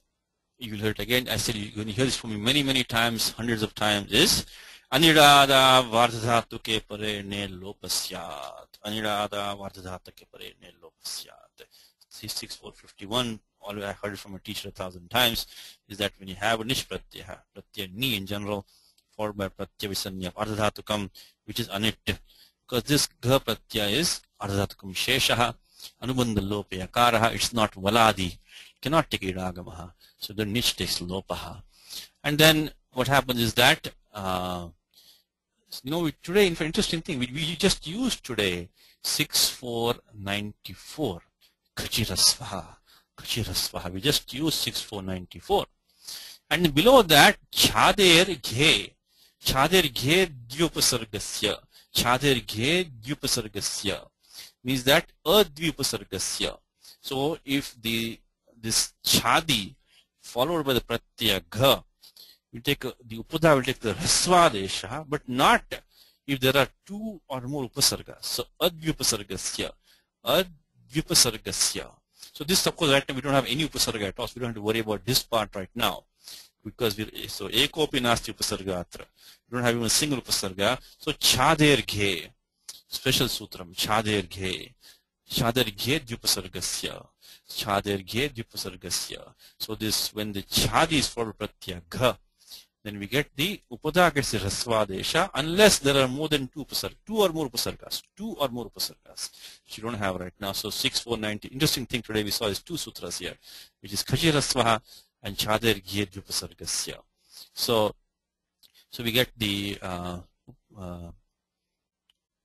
you will hear it again. I said you're going to hear this from me many times, hundreds of times, is Anirada vardhatu ke pare ne lopasyat. Anirada vardhatu ke pare ne lopasyat. 36451, all I heard it from a teacher 1,000 times, is that when you have a nish pratyaya, ni in general, followed by pratyaya visanya ardhatukam, which is anit, because this gha pratyaya is ardhatukam sheshaha, anubandha lope yakaraha, it's not valadi, cannot take iragamaha, so the nish takes lopaha. And then what happens is that today, in fact, interesting thing, we just used today 6494 kachirasvaha. We just used 6494, and below that chader ghe dvyupasargasya means that advyupasargasya. So if this chadi followed by the pratyaya gha, we take the upada will take the rasvadesha, but not if there are two or more upasargas. So advyupasargasya. So this, of course, right now we don't have any upasarga at all, so we don't have to worry about this part right now, because so ekopi nasti upasarga atra. We don't have even a single upasarga. So chader ghe, special sutram, chader ghe dvyupasargasya. So this, when the chadi is followed pratyaya gha, then we get the upada gets the rasvadesha, unless there are more than two or more upasargas, which you don't have right now. So 6490. Interesting thing today we saw is two sutras here, which is kachirasvaha and chader ghe dvyupasargasya. So we get the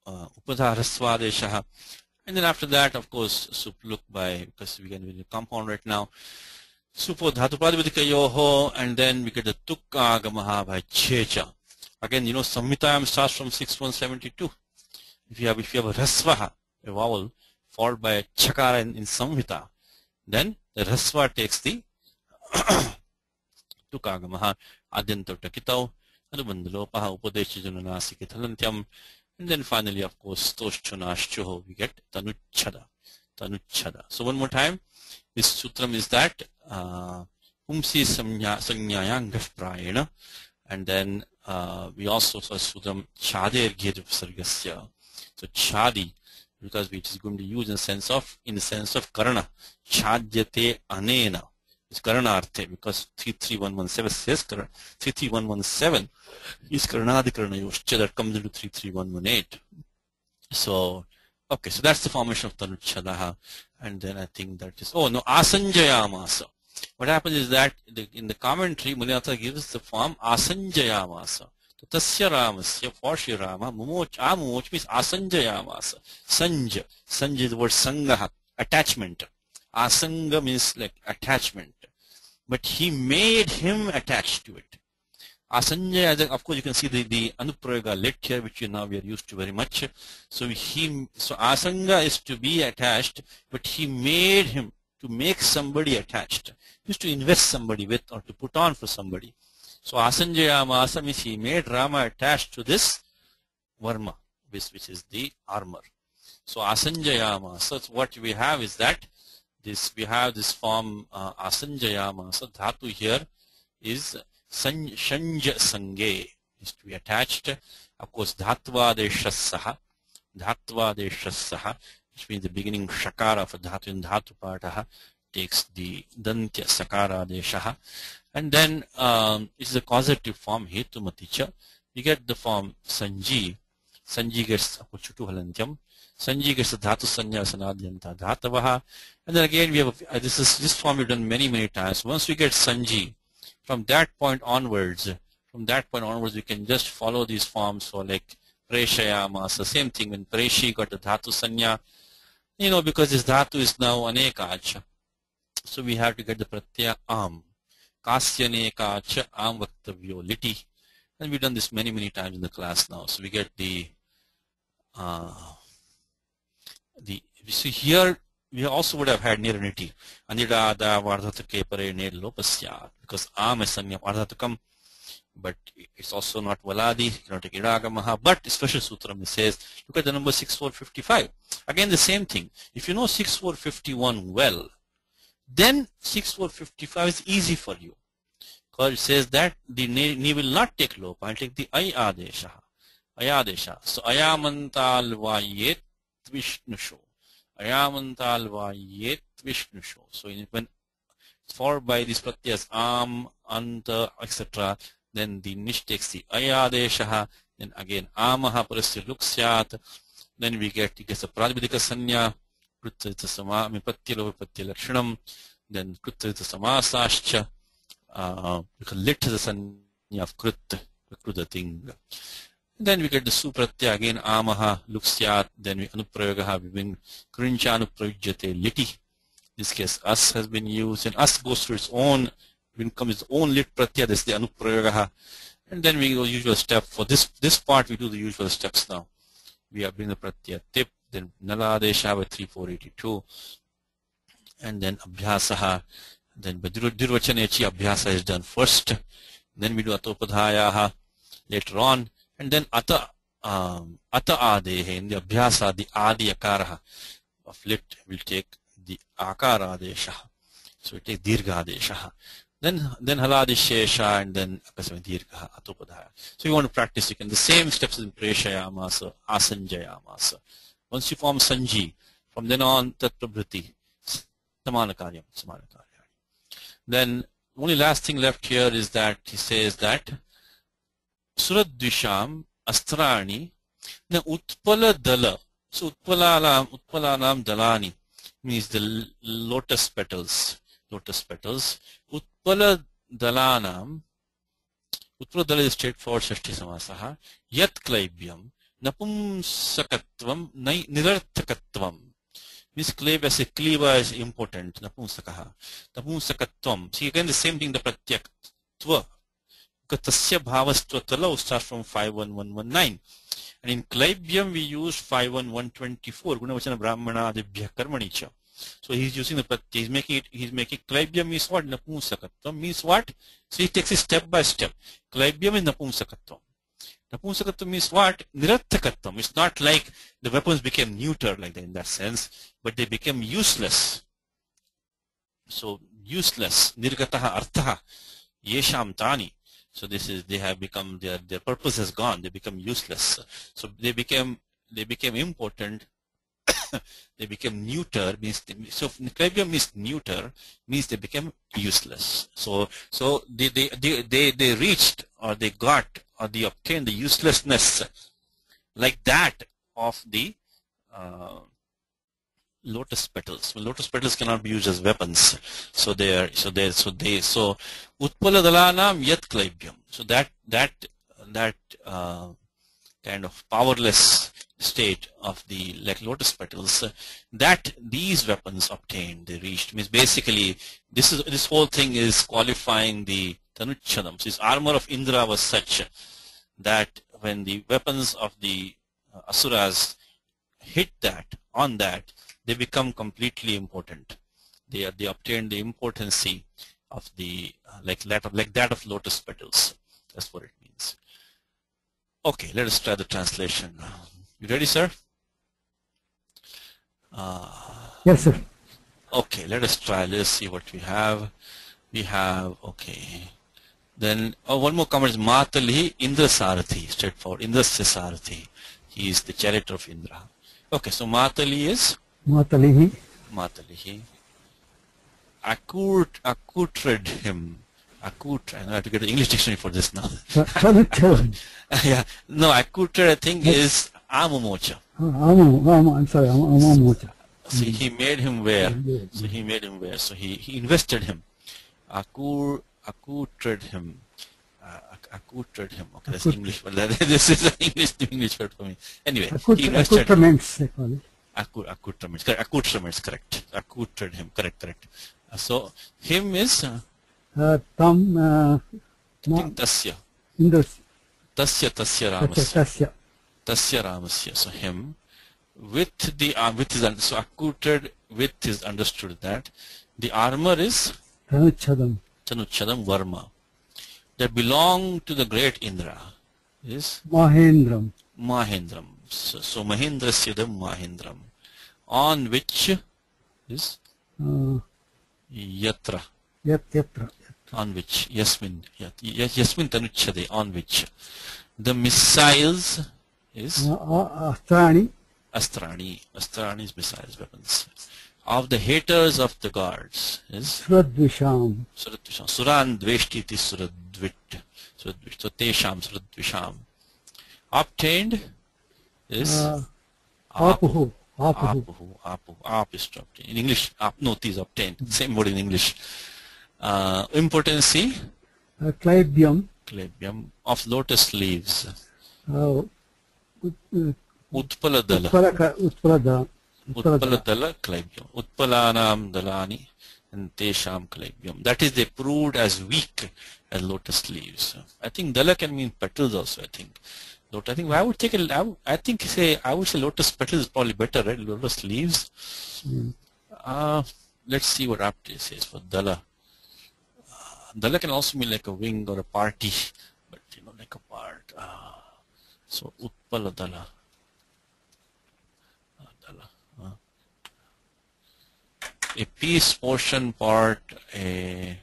upada rasvadesha, and then after that, of course, look by, because we can do the compound right now. Supo dhatupadivadikayoho, and then we get the tukka agamaha by checha. Again, samhitayam starts from 6172. If you have a rasvaha, a vowel, followed by a chakara in samhita, then the rasva takes the tukka agamaha adyanto takitau anubandalopaha upadeshajunanasikithalantyam, and then finally, of course, toshchunashchuho, we get tanuchada. So one more time, this sutram is that pumsi sanyayang prayena, and then we also saw sutram chader ghe sargasya. So chadi, because it is going to use in the sense of karana, chadyate anena, it's karana arte, because 33117 says 33117 is karanadikarana yoscha, that comes into 33118. So okay, so that's the formation of tanuchadaha, and then I think that is, asanjayamasa. What happens is that in the commentary, Mulinatha gives the form asanjayamasa. So tasya ramasya, for Shri Rama, amumoch means asanjayamasa. Sanja is the word sangaha, attachment. Asanga means like attachment, but he made him attached to it. Asanjaya, of course, you can see the anuprayoga lit here, which now we are used to very much. So asanga is to be attached, but he made him to make somebody attached. He used to invest somebody with, or to put on for somebody. So asanjaya masa means he made Rama attached to this varma, which is the armor. So asanjaya masa. So what we have is that we have this form asanjaya masa. Dhatu here is Shanja sange, is to be attached. Of course, dhatvadeshasaha, which means the beginning shakara of a dhatu in dhatu partaha, takes the dantya sakara deshaha. And then it is a causative form, hetumaticha. You get the form sanji. Sanji gets Apuchutu Halantyam. Sanji gets the Dhatu Sanya Sanadyanta Dhatavaha. And then again we have this form we've done many times. Once we get Sanji, from that point onwards we can just follow these forms for like Preshayama. So same thing when Preshi got the Dhatu Sanya, because this Dhatu is now Anekacha. So we have to get the Pratyaya Am. Kasyanekacha Am Vaktavyo Liti. And we've done this many times in the class now. So we get you see here we also would have had Niraniti. Anidada Vardhatake Pare Ne Lopasya, because Am is Sanyam Ardhatakam, but it's also not Valadi, you cannot take Iragamaha. But special sutram it says, look at the number 6455. Again the same thing. If you know 6451 well, then 6455 is easy for you. Because it says that the ni will not take lopa, I'll take the ay adesha. So ayamantal vayet vishnusho. Ayamantal vayet vishnusho. So when it's followed by these pratyas am, anta, etc., then the nish takes the ayadesha, then again amaha parasya luksyat, then it gets a pradibidika sanya, krutita sama, patyalo patya lakshanam, then krutita samasascha, lit the sanya of krut thing. Then we get the supratya again amaha luksyat, then we anuprayagaha, we bring krincha anuprayujyate liti. In this case us has been used, and us goes through its own, comes its own lit pratya, that's the anuprayagaha. And then we go usual step. For this part we do the usual steps now. We are bringing the pratya tip, then naladesha by 3482, and then abhyasaha, then dirvachanechi abhyasa is done first, then we do atopadhayaha later on, and then ata adehe, in the abhyasa the adi akaraha of lit will take the akara adesha, so we take dirgha adesha, then haladishesha, and then akasami dirgha atopadhaya. So you want to practice, you can the same steps in preshayamasa, asanjayamasa. Once you form sanji, from then on tatrabhriti, samana karyam. Then only last thing left here is that he says that Suradvisham Astrani na Utpala Dala. So Utpalanam Dalani means the lotus petals. Utpala Dalanam. Utpala Dala is straightforward Shashti Samasaha. Yat Klaibyam Napumsakatvam Nirarthakatvam. Means kleba as a kleba is important. Napumsakatvam. See again the same thing, the pratyak tva. Tasya bhavastva talau starts from 51119. And in Klaibyam we use 51124. Gunavachana brahmana adibhya karmanicha. So he's using the pratya. He's making Klaibyam means what? Napumsakatvam means what? So he takes it step by step. Klaibyam is napumsakatvam. Napumsakatvam means what? Nirathakatvam. It's not like the weapons became neuter like that in that sense, but they became useless. So useless. Nirgataha arthaha. Yesham tani. So this is, they have become, their purpose has gone. They become useless. So they became important. They became neuter. Means so Klaibyam means neuter, means they became useless. So they reached, or they got, or they obtained the uselessness like that of the lotus petals. Well, lotus petals cannot be used as weapons. So Utpala Dalanam Yat Klaibyam. So that kind of powerless state of the like lotus petals that these weapons obtained, they reached. Means basically this whole thing is qualifying the Tanuchadam. So his armor of Indra was such that when the weapons of the asuras hit on that, they become completely impotent. They obtain the impotency of the like that of lotus petals. That's what it means. Okay, let us try the translation. You ready, sir? Yes, sir. Okay, let us try. Let us see what we have. We have, okay. Then one more comment is Matali Indra Sarathi, straightforward. Indra Sarathi. He is the charioteer of Indra. Okay, so Matali is? Matalihi. Accoutred him. I have to get an English dictionary for this now. Tanuchadam. Yeah. No, accoutred I think is Amumocha. I'm sorry, Amamocha. So he made him wear. Yeah. So he made him wear. So he invested him. Accoutred him. Accoutred him. Okay, that's English. But this is an English word for me. Anyway, he invested him. Accoutrements, they call it. Accoutrements. Correct. Accoutrements. Correct. Accoutred him. Correct. So him is Tam, I think tasya. Indus. Tasya ramasya. Tasya. Ramasya. So him with his so accoutred with his understood that the armor is Tanuchadam. Varma that belong to the great Indra is Mahendram. So Mahendrasyadam Mahendram on which is Yatra. Yatra. On which Yasmin Tanuchade on which the missiles is Astrani. Astrani is missiles, weapons of the haters of the gods is Suradvisham. Suran Dveshtiti Suradvit. So Tesham Suradvisham. Obtained is Apuhu. Ap is to obtain. In English, apnoti is obtained. Same word in English. Impotency. Claibium. Of lotus leaves. Utpaladala. Utpaladala Claibium. Utpalanam Dalani and Tesham Claibium. That is, they proved as weak as lotus leaves. I think Dala can mean petals also, I think. I think I would take I would say lotus petals is probably better, right? Lotus leaves. Let's see what Apte says for Dala. Dala can also mean like a wing or a party, but like a part. So Utpala Dala. A piece, portion, part, a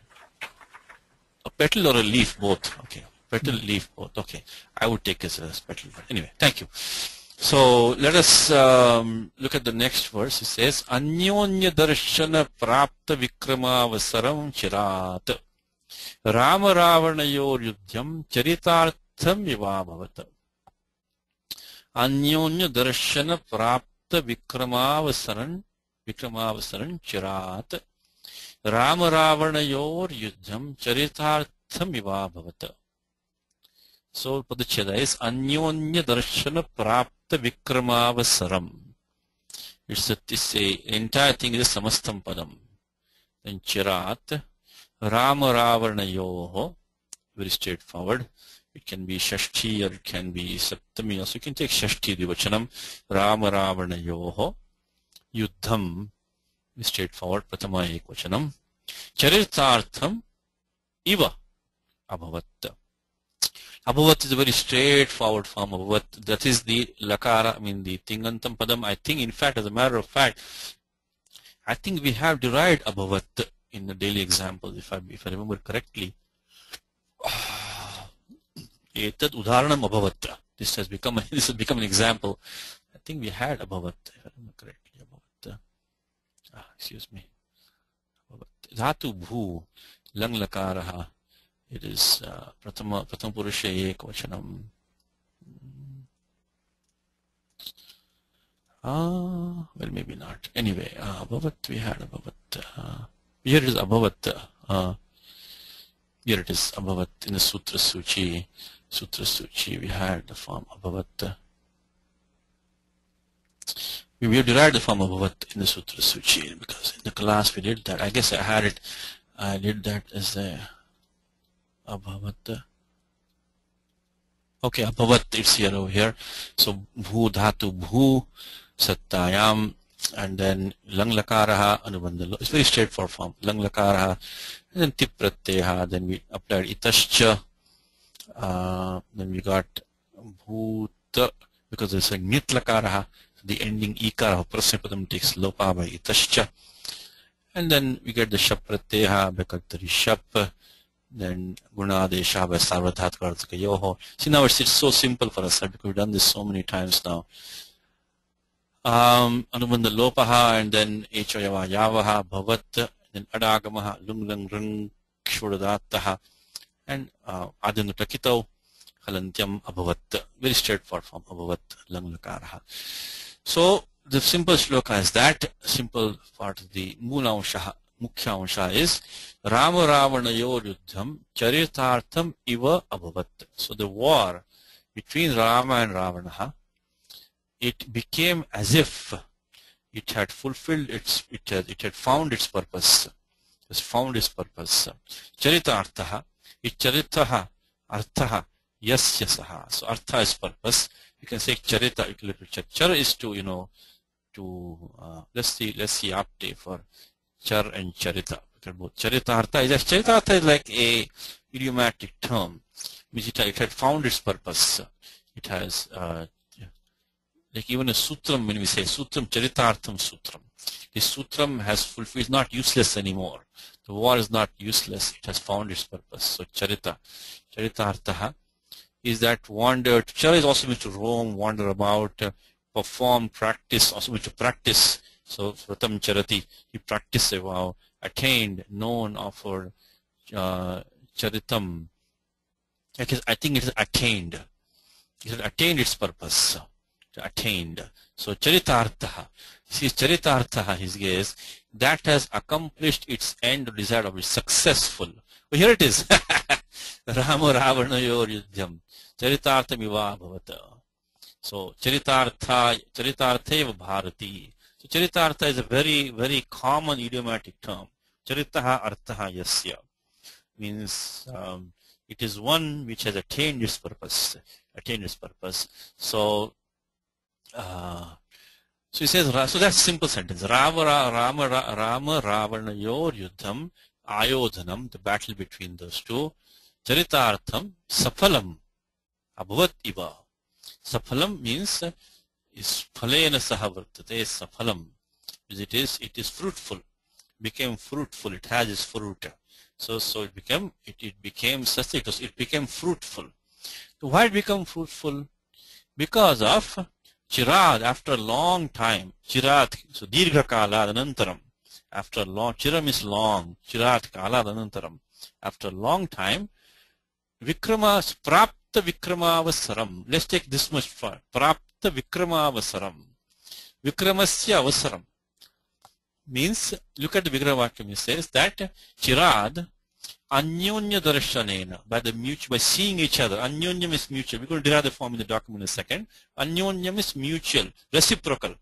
petal or a leaf, both. Okay. Petal, leaf, both. Okay. I would take this as petal. But anyway, thank you. So let us look at the next verse. It says, Anyonya darshana prapta vikramavasaram chirat. Rama Ravanayor yudhyam charitartham vivabhavata. Anyonya darshana prapta vikramavasaram chirat. Rama Ravanayor yudhyam charitartham vivabhavata. So Padacheda is Anyonya Darshana Prapta Vikramavasaram. It's a entire thing is Samastam Padam. Then Chirat Rama Ravanayoho, very straightforward. It can be Shashti or it can be Saptami. Also you can take Shashti Divachanam. Rama Ravanayoho Yuddham, straightforward. Pratama Ekvachanam. Charitartham Iva Abhavatta. Abhavat is a very straightforward form of Abhavat. That is the Lakara, the Tingantam Padam. I think, in fact, as a matter of fact, I think we have derived Abhavat in the daily examples, if I remember correctly. Etad Udharanam Abhavat. This has become an example. I think we had Abhavat, if I remember correctly. Abhavat. Excuse me. Abhavat. Dhatu Bhu, Lang Lakaraha. It is Pratham Purusha Ekvachanam. Well, maybe not. Anyway, Abhavat, we had Abhavat. Here it is Abhavat. Here it is Abhavat in the Sutra Suchi. We had the form Abhavat. We have derived the form Abhavat in the Sutra Suchi because in the class we did that. I guess I had it. I did that as the Abhavat. Okay, Abhavat, it's here over here. So Bhu Dhatu Bhu Sattayam and then Lang Lakaraha Anubandalo. It's very straightforward form. Lang Lakaraha and then Tip Pratyaha. Then we applied Itascha. Then we got Bhuta because there's a Nit Lakaraha. The ending Ikara of Prasnapadam takes Lopa by Itascha. And then we get the Shap Pratyaha because there is Shap. Then Gunadesha by Sarvadhat Karthika Yoho. See, now it's so simple for us, right? Because we've done this so many times now. Anubandha Lopaha and then Echoyava Yavaha Bhavat, then Adagamaha Lung Lung Rung Kshuradattaha and Adinu Takito Halantyam abhavat. Very straightforward form. Abhavat lang lakaraha. So the simple shloka is that. Simple part of the Mulanshaha, Mukhya Ansha is Rama Ravanayor Yuddham Charitartham Iva Abhavat. So the war between Rama and Ravana, it became as if it had fulfilled it had found its purpose. It has found its purpose. Charitarthaha, it charitaha, arthaha, yasya saha. So artha is purpose. You can say charita, char is to, let's see apte for char and charita. Charitartha is like a idiomatic term, which it had found its purpose. It has like even a sutram, when we say sutram, charitartham sutram, the sutram has fulfilled, it's not useless anymore. The war is not useless, it has found its purpose. So charitarthaha is that wandered. Chara is also meant to roam, wander about, perform, practice, also meant to practice. So pratam charati, he practiced a vow, attained, known, offered, charitam. I think it is attained. It has attained its purpose. Attained. So charitarthaha. See, charitarthaha, his gaze, that has accomplished its end desired of it, successful. Well, here it is. Rama Ravanayor Yuddham Charitartham Iva Bhavata. So charitartheva bharati. So charitartha is a very, very common idiomatic term. Charitaha arthaha yasya means it is one which has attained its purpose. So so he says, so that's simple sentence. Rama Ravanayor Yuddham Ayodhanam, the battle between those two. Charitartham Safalam Abhavat Iva. Safalam means is phalena sahavartate, Safalam. It is fruitful, became fruitful, it has its fruit. So it became such, it became fruitful. So why it become fruitful? Because of Chirad, after a long time, Chirad, so Dirgha Kala Anantaram, after a long, Chiram is long, Chirad Kala Anantaram, after a long time, Vikrama, Prapta Vikramavasaram. Let's take this much far. Prapta Vikramavasaram. Vikramasya Avasaram means, look at the Vigravakyam, it says that Chirad, Anyonya Darshanena, by seeing each other. Anyonyam is mutual. We're going to derive the form in the document in a second. Anyonyam is mutual, reciprocal,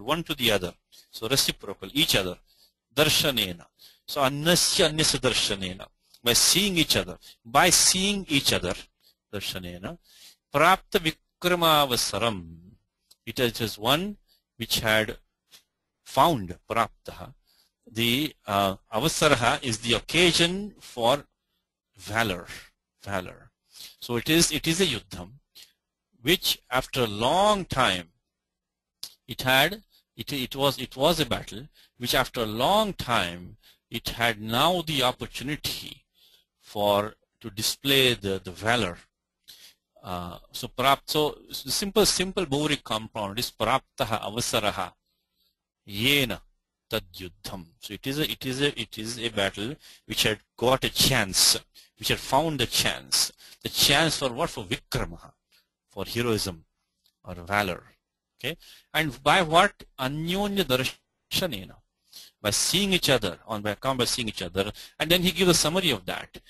one to the other. So reciprocal, each other. Darshanena. So Annasya Anyasya Darshanena. By seeing each other. Darshanena. Prapta Vikramavasaram. It is one which had found, Praptaha. The avasaraha is the occasion for valor. So it is a yuddham which after a long time it was a battle which after a long time it had now the opportunity to display the valor. So the simple Bhuric compound is praptaha avasaraha yena tadyuddham. So it is a battle which had got a chance, which had found a chance. The chance for what? For vikrama, for heroism or valor. Okay, and by what? Anyonya darshanena, by seeing each other, by seeing each other, and then he gives a summary of that.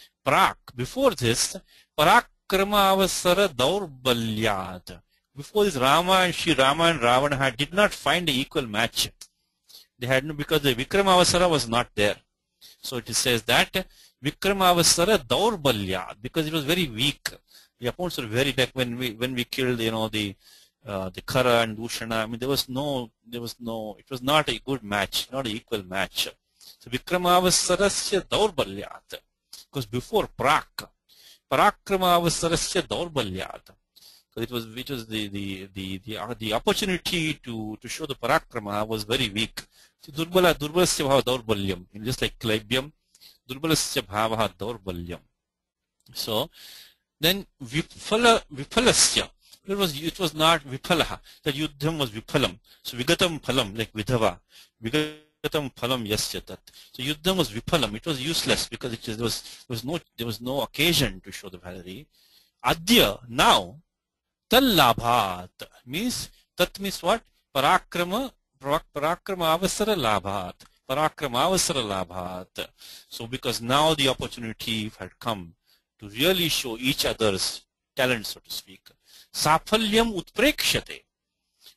Before this, parakrama avasara daurbalyad. Before this, Rama and Ravana did not find an equal match. They had no, because the Vikramavasara was not there. So it says that Vikramavasara daurbalya, because it was very weak. The opponents were very, like when we killed, the Kara and Dushana. I mean, it was not a good match, not an equal match. So Vikramavasarasya daurbalyat, because before Parakramavasarasya daurbalyat. Because it was the opportunity to show the Parakrama was very weak. So Durbalasya bhava daurbalyam, just like Klaibyam, Durbalasya bhava daurbalyam. So then Vipalasya, it was not Vipalaha. The Yuddham was Vipalam. So Vigatam Phalam, like Vidhava. Vigatam Phalam Yasya Tat. So Yuddham was Vipalam. It was useless because there was no occasion to show the valor. Adya, now. Tallabhat means, tat means what? Parakrama avasara labhat. Parakrama avasara labhat. So because now the opportunity had come to really show each other's talent, so to speak. Safalyam utprekshate.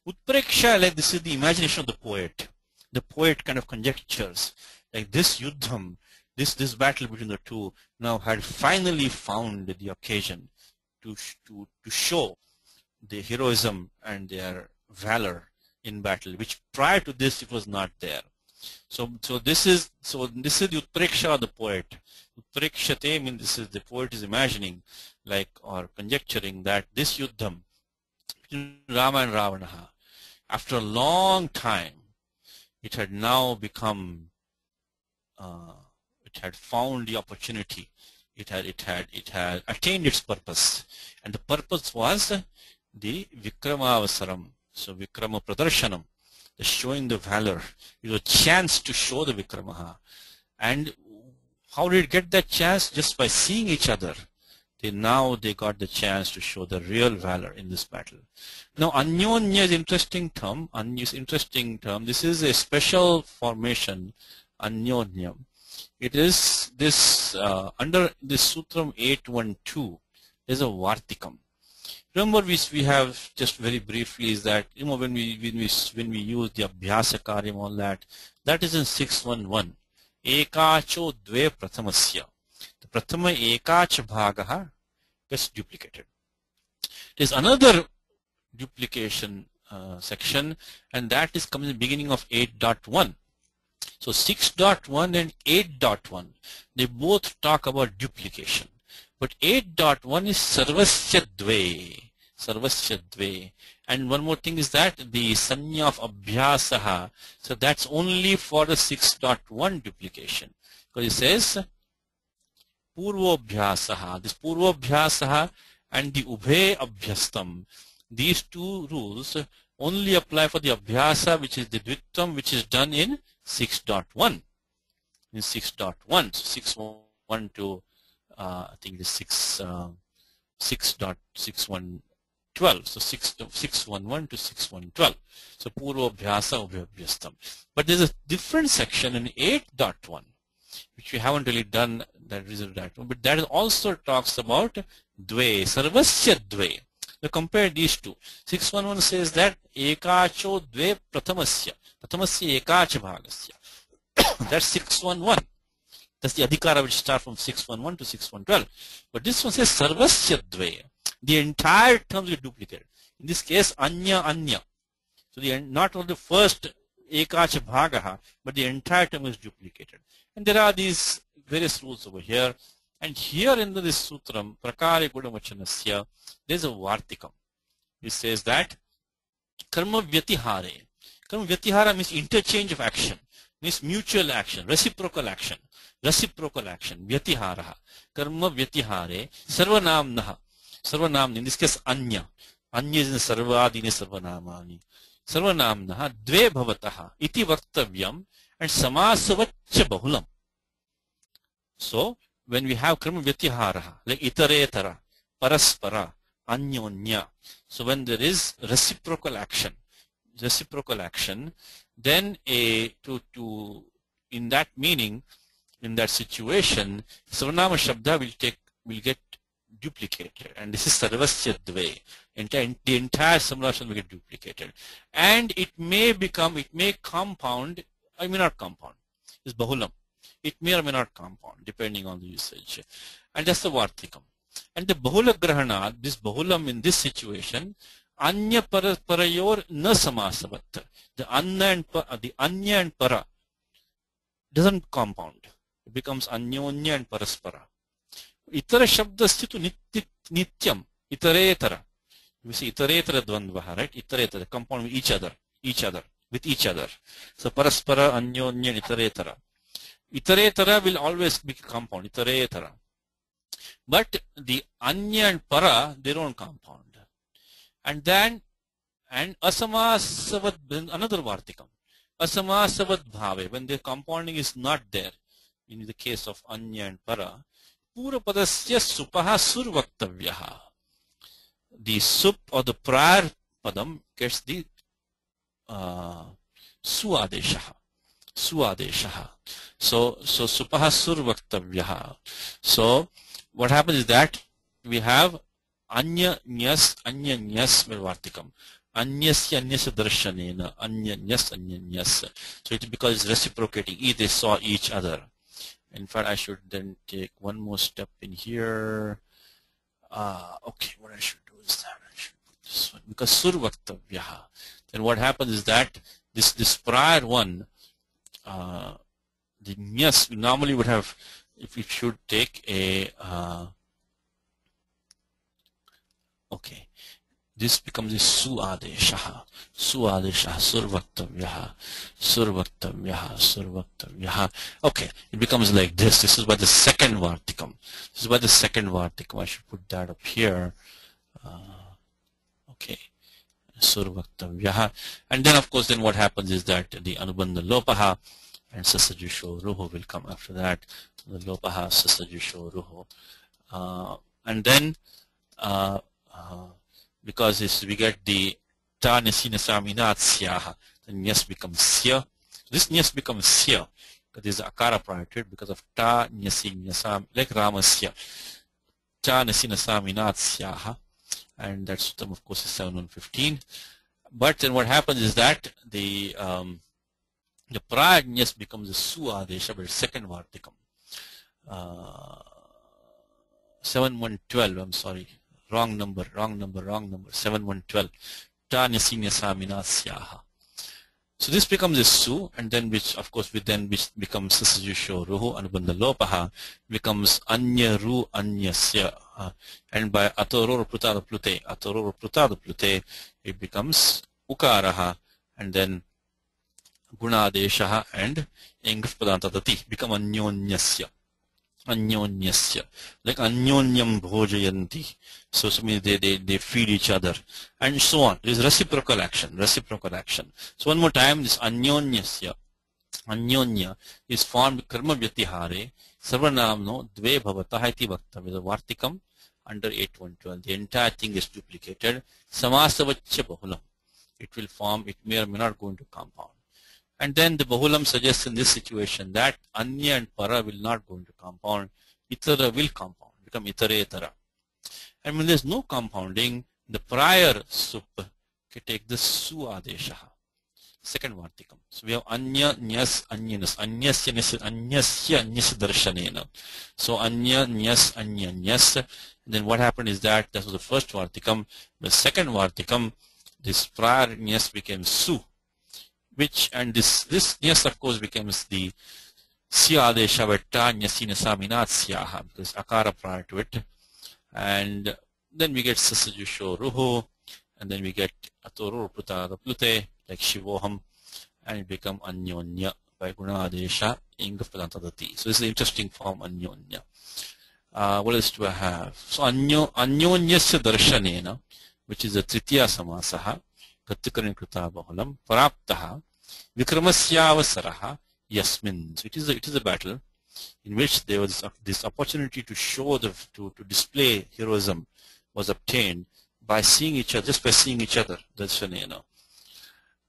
Utpreksha, like this is the imagination of the poet. The poet kind of conjectures, like this yuddham, this battle between the two now had finally found the occasion to show the heroism and their valor in battle, which prior to this it was not there. So this is the utpreksha of the poet. Utprekshate means this is the poet is imagining, like, or conjecturing that this yuddham between Rama and Ravana, after a long time, it had now become, it had found the opportunity. It had attained its purpose, and the purpose was the Vikramavasaram. So Vikrama Pradarshanam, the showing the valor. It was a chance to show the Vikramaha. And how did it get that chance? Just by seeing each other. Now they got the chance to show the real valor in this battle. Now Anyonya is interesting term. Anya is interesting term. This is a special formation, Anyonya. It is this under this Sutram 812. There's a Vartikam. Remember, we have just very briefly is that, you know, when we use the Abhyasa Karyam and all that is in 611. Ekacho dve prathamasya. The prathama ekacha bhagaha gets duplicated. There's another duplication section, and that is coming in the beginning of 8.1. So 6.1 and 8.1, they both talk about duplication. But 8.1 is sarvasya dve. And one more thing is that the sanya of abhyasaha, so that's only for the 6.1 duplication. Because it says purvobhyasaha, this purvobhyasaha and the ubhe abhyastam, these two rules only apply for the abhyasa, which is the dvittam, which is done in 6.1. In 6.1, so 6.1 to I think it is 6.6112. So 6.11 to 6.112. So purvobhyasa ubhyastam. But there's a different section in 8.1, which we haven't really done that reason that one, but that also talks about dve, sarvasya dve. So compare these two. 611 says that ekacho dve prathamasya ekacha bhagasya. That's 611. That's the adhikara which starts from 611 to 612. But this one says sarvasya dve. The entire terms are duplicated. In this case, anya. So not only the first ekacha bhagaha, but the entire term is duplicated. And there are these various rules over here. And here in this sutram, prakare gudamachanasya, there is a vartikam. It says that karma vyatihare. Karma vyatihara means interchange of action, means mutual action, reciprocal action. Vyatiharaha. Karma vyatihare sarvanamnaha. Sarvanamna, in this case anya. Anya is in sarvadini sarvanamani. Sarvanamnaha dve bhavataha iti vartavyam and samasavaccha bahulam. So when we have karma vyatiharaha, like itaretara, paraspara, anyonya, so when there is reciprocal action, then in that meaning, in that situation, sarvanama shabda will get duplicated, and this is sarvasya dve. The entire sarvanama will get duplicated, and it may compound, I may not compound. It's bahulam. It may or may not compound, depending on the usage. And that's the vartikam. And the bahula grahana, this bahulam in this situation, anya parayor na samasavat. The anya and para doesn't compound. It becomes anyonya and paraspara. Itara shabdasya tu nityam. Itaretara. We see itaretara dvandvaha, right? Itaretara, compound with each other. So paraspara, anyonya, and itaretara. Itaretara will always be compound, itaretara. But the anya and para, they don't compound. And asamasavat, another vartikam. Asamasavat bhave, when the compounding is not there, in the case of anya and para, purapadasya supaha survaktavyaha. the sup or the prior padam gets the suadeshaha. Suadeshaha. So supaha sur vaktavyaha. So what happens is that we have anya nyas vartikam. Anyasya anyasya darshanena. Anya nyas. So it because it's reciprocating. They saw each other. In fact, I should then take one more step in here. Okay, what I should do is that I should put this one because sur vaktavyaha. Then what happens is that this prior one, the nyas, we normally would have, if we should take a okay, this becomes a suadeshaha, survaktavyaha. Okay, it becomes like this. This is by the second vartikam. I should put that up here. Okay, survaktavyaha. And then of course, then what happens is that the anubandha lopaha and sasajusho ruho will come after that. The lopaha, sasajusho ruho, and then because we get the ta nisina saminat syaha, the nyas becomes sya. This nyas becomes sya because there is akara prior to it because of ta nyasi nyasam, like ramasya. Ta nisina saminat syaha, and that suttam of course is 7.115. But then what happens is that the prior nyas becomes a suadesha, but second vartikam. 7.112, I'm sorry. Wrong number. 7.112. Ta nyasinya saminasyaha. So this becomes a su, and then which of course which becomes sasajusho ruhu anubandha lopaha becomes anya ru anyasya, and by atoror prutada plute it becomes ukaraha, and then gunadeshaha and english padanta dati become anyonyasya, like anyonyam bhojayanti. So means they feed each other and so on. There is reciprocal action. So one more time, this anyonya is formed karma vyatihare sarvanamno dve bhavatah iti vaktavya. The vartikam under 8.112. The entire thing is duplicated. Samasavachya bahulam. It will form, it may or may not go into compound. And then the bahulam suggests in this situation that anya and para will not go into compound. Itara will compound, become itaretara. And when there is no compounding, the prior sup can take the suadeshaha, second vartikam. So we have anya nyas anyanas, anyasya darshanena. So anya nyas. And then what happened is that was the first vartikam. The second vartikam, this prior nyas became su, which, and this nyas of course becomes the siyadesha vetta nyasina saminat syaha because akara prior to it. And then we get sasajusho ruho, and then we get atoror prutada plute, like shivoham, and it become anyonya by gunadesha ingaf padantadati. So this is the interesting form anyonya. What else do I have? So anyonyasya darshanena, which is the tritiya samasaha, gattikaran krita bahulam, paraptaha, vikramasyavasaraha, yasmin. So it is a battle in which there was this opportunity to show to display heroism was obtained by seeing each other, just by seeing each other. Darshanena.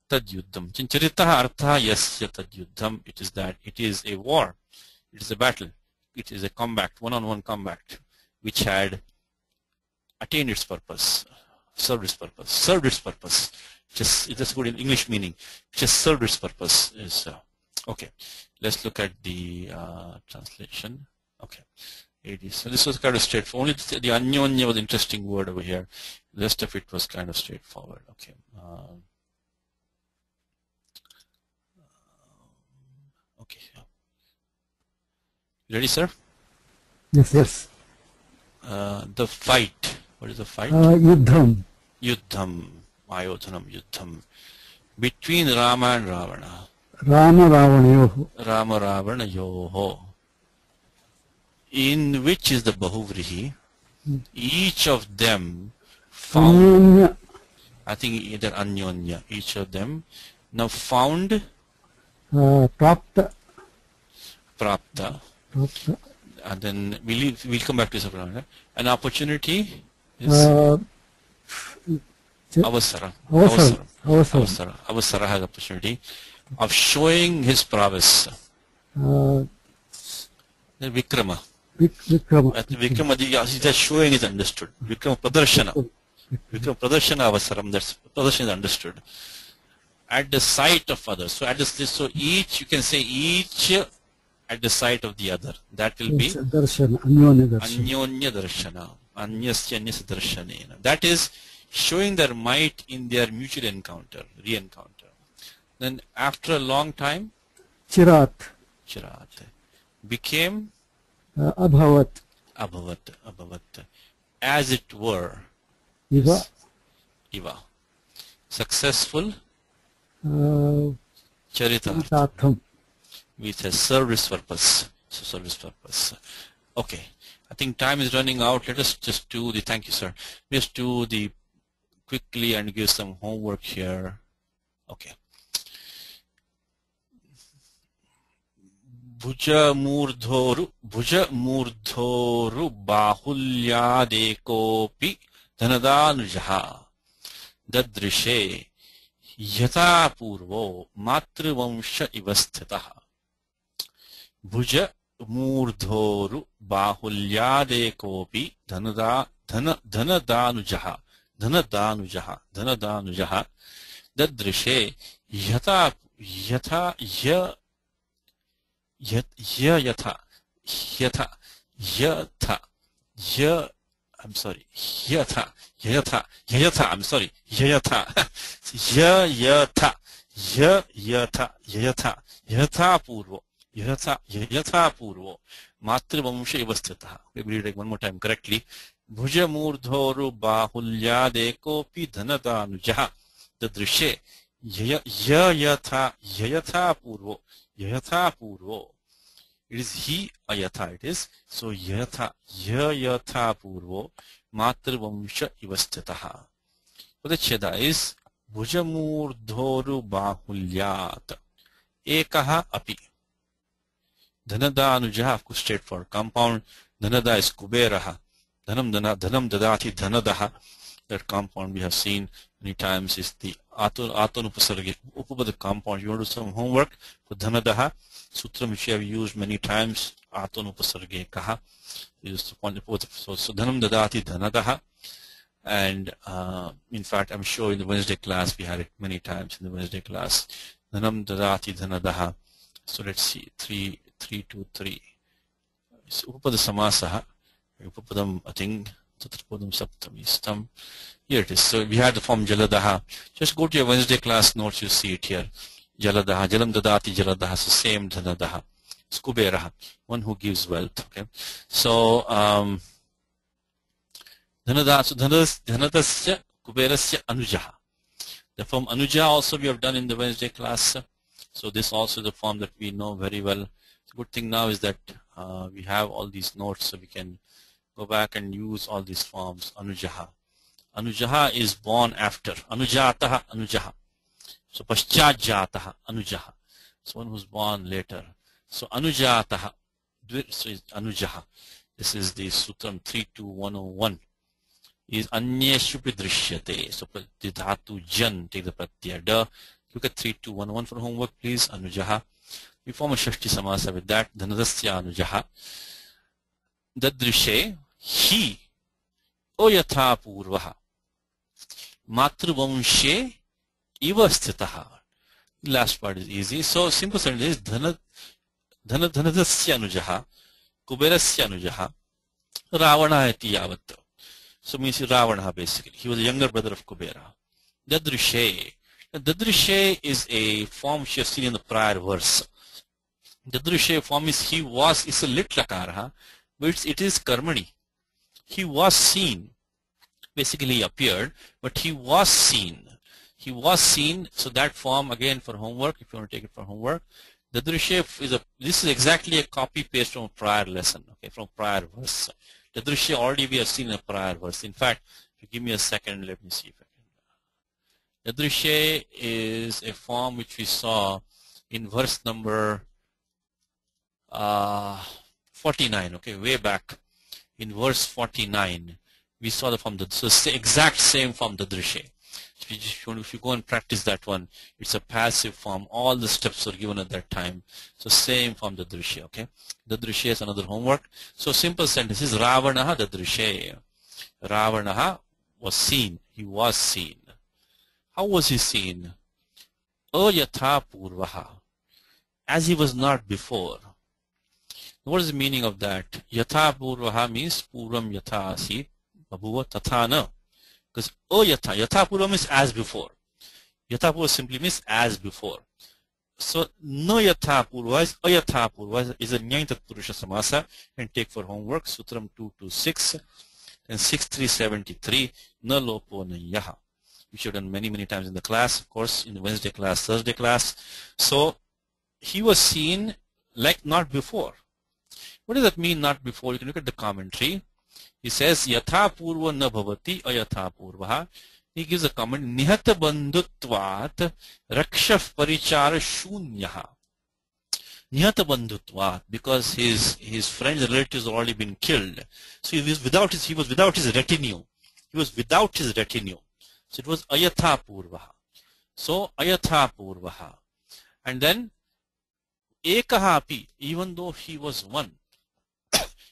Tad yuddham. Chincharitaha artha yasya tad yuddham. It is that it is a war. It is a battle. It is a combat, one-on-one combat, which had attained its purpose, served its purpose. Just good in English meaning. Just served its purpose is okay. Let's look at the translation. Okay. So this was kind of straightforward. Only the anyonya was an interesting word over here. The rest of it was kind of straightforward. Okay. Okay. You ready, sir? Yes. The fight. What is the fight? Yuddham. Ayodhanam yuddham. Between Rama and Ravana. Rama Ravanayoho. In which is the Bahuvrihi? Each of them found. Anyonya. I think either Anyonya. Each of them now found. Prapta. And then we'll come back to this. An opportunity is Avasara. Avasara. Avasara. Avasara. Avasara has opportunity of showing his prowess. Vikrama. Vikrama. Vikrama, just showing is understood. Vikrama Pradarshana. Vikrama Pradarshana Avasaram, that's Pradarshana is understood. At the sight of others. So at this, so each, you can say each at the sight of the other. That will be Darshana. Anyonya darshana. Anyonya Darshana. Anyasya Anyas Darshanena. That is showing their might in their mutual encounter, re-encounter. Then after a long time, Chirat. Chirat became Abhavat. Abhavat. As it were. Iva. Iva. Successful Charitartham. Charitartham. With a service purpose. So service purpose. Okay. I think time is running out. Let us just do the, thank you sir. Just do the quickly and give some homework here. Okay. Bhuja murdhoru bahulyadekopi dhanadanujaha dadrishe yata purvo matrivamsha ivasthitaha. Bhuja murdhoru bahulyadekopi dhanadanujaha dadrishe yata I'm sorry, yata purvo matrivamsha ivasthitaha. We will read it one more time correctly. Bhuja murdhoru bahulyadekopi dhanadanujaha dadrishe yata purvo. It is he ayatha, it is. So yatha purvo matrivamsha ivasthitaha. Padacheda is bhujamurdhoru bahulyat ekaha api. Dhanadanujaha, of course, straightforward. Compound dhanada is kuberaha. Dhanam dadati dhanadaha. That compound we have seen many times is the atanupasarga upapada compound. You want to do some homework for dhanadaha. Sutra which we have used many times, atanupasarge kaha. So dhanam dadati dhanadaha. And in fact, I'm sure in the Wednesday class we had it many times in the Wednesday class. Dhanam dadati dhanadaha. So let's see, 3, 2, 3. So upapada samasaha. Upapadam, I think, tatrapadam saptamistam. Here it is. So we had the form jaladaha. Just go to your Wednesday class notes, you see it here. Jaladaha, jalam dadati jaladaha, so same dhanadaha. Skuberaha, one who gives wealth. Okay. So dhanadasya kuberasya anujaha. The form anuja also we have done in the Wednesday class. So this also is the form that we know very well. The good thing now is that we have all these notes, so we can go back and use all these forms. Anujaha. Anujaha is born after. Anujataha anujaha. So paschajataha anujaha. So one who's born later. So anujataha. So is anujaha. This is the Sutram 32101. Is anyeshupi drishyate. So the dhatu jan, take the pratyaya da. Look at 3211 for homework, please. Anujaha. We form a shashti samasa with that. Dhanadasya anujaha. Dadrishe, he. Oyatha purvaha. Matruvamshe ivasthitaha. Last part is easy. So simple sentence is dhanadasya anujaha. Kuberasya anujaha. Ravana iti yavat. So means Ravana basically. He was a younger brother of Kubera. Dadrishe. Dadrishe is a form which you have seen in the prior verse. Dadrishe form is he was, it's a lit lakara, but it is karmani. He was seen. Basically he appeared, but he was seen. He was seen, so that form again for homework, if you want to take it for homework. Dadrishe is this is exactly a copy paste from a prior lesson, okay, from prior verse. Dadrishe already we have seen in a prior verse. In fact, if you give me a second, let me see if I can. Dadrishe is a form which we saw in verse number 49, okay, way back in verse 49. We saw the form, so it's the exact same form, dadrishe. If you go and practice that one, it's a passive form. All the steps were given at that time. So same form, dadrishe, okay? Dadrishe is another homework. So simple sentence is Ravanaha dadrishe. Ravanaha was seen. He was seen. How was he seen? Ayatha purvaha. As he was not before. What is the meaning of that? Yatha purvaha means purvam yatha asit babhuva tathana. Because ayatha, yatha purva means as before. Yatha purva simply means as before. So no yatha purva is ayatha purva is a nyayita purusha samasa, and take for homework Sutram 226 and 6373 na lopo na yaha. Which you've done many times in the class, of course, in the Wednesday class, Thursday class. So he was seen like not before. What does that mean, not before? You can look at the commentary. He says, Yatha purva na bhavati ayatha purvaha. He gives a comment, Nihata bandhutvat rakshaf parichara shunyaha. Nihata bandhutvat, because his friends and relatives have already been killed. So he was without his retinue. He was without his retinue. So it was ayatha purvaha. So ayatha purvaha. And then ekaha api, even though he was one,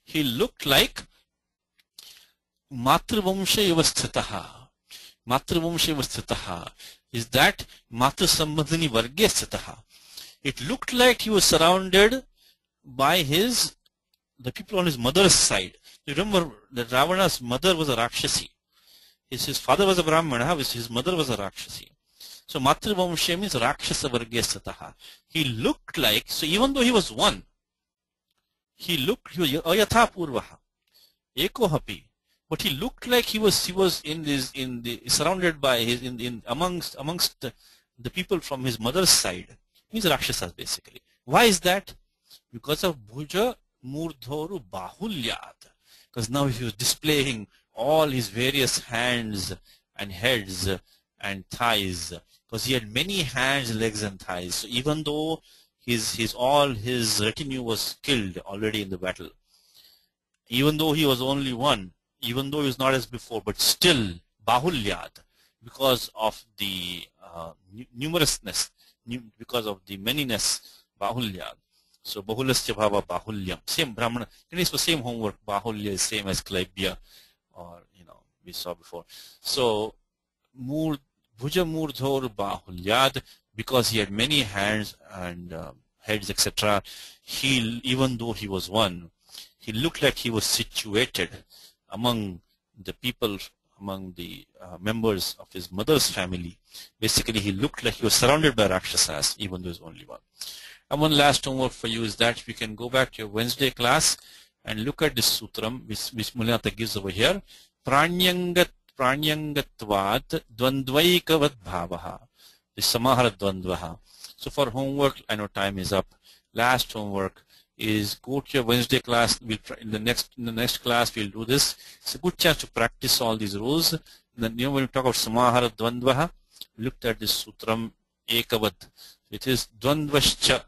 he looked like matrivamsha yavasthitaha. Matrivamsha yavasthitaha is that matrisambandhani varge sthitaha. It looked like he was surrounded by the people on his mother's side. You remember that Ravana's mother was a Rakshasi. His father was a Brahmana, his mother was a Rakshasi. So Matrivamsha means Rakshasa Vargesataha. He looked like, so even though he was one, he was Ayatha Purvaha, Eko Hapi, but he looked like he was surrounded by amongst the people from his mother's side. Means Rakshasas basically. Why is that? Because of Bhuja Murdhoru Bahulyat. Because now he was displaying all his various hands and heads and thighs, because he had many hands, legs and thighs. So even though all his retinue was killed already in the battle, even though he was only one, even though he was not as before, but still bahulyat, because of the numerousness, because of the manyness, bahulyat. So bahulasya bhava bahulyam. Same Brahmana. It is the same homework. Bahulya is same as Klaibya, or we saw before. So bhuja murdhor bahulyad, because he had many hands and heads, etc. Even though he was one, he looked like he was situated among the people, among the members of his mother's family. Basically, he looked like he was surrounded by Rakshasas, even though he was only one. And one last homework for you is that we can go back to your Wednesday class and look at this sutram which Mulinatha gives over here. Pranyangatvat dvandvaikavat bhavaha. The samahara dvandvaha. So for homework, I know time is up. Last homework is go to your Wednesday class. In the next class we'll do this. It's a good chance to practice all these rules. Then when we talk about samahara dvandvaha, we looked at this sutram ekavat. It is dvandvascha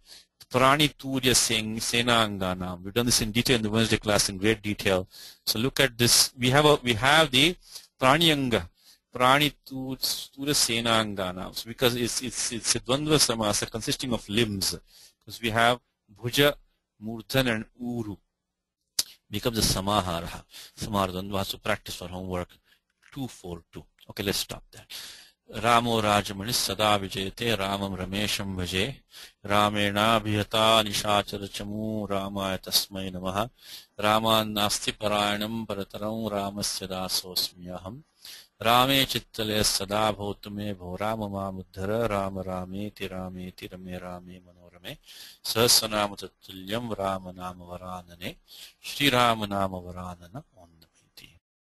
prani turya senangana. We've done this in detail in the Wednesday class in great detail. So look at this. We have the praniyanga, prani turya senangana. So because it's a dvandva samasa consisting of limbs. Because we have bhuja, murdhan and uru. Becomes the samahara dvandva. So practice for homework 242. Okay, let's stop there. Ramo Rajamani Sada Vijayate Ramam Ramesham Vaje Ramenabhyata Nishacharachamu Ramaya Tasmai Namaha Raman Nasti Parayanam Parataram Ramasya Dasosmyaham Rame Chittale Sada Bhotame Bho Ramama Muddhara Rama Rameti Rameti Rame Rame Manorame Sahasranamatulyam Ramanama Varanane Shri Ramanama Varanana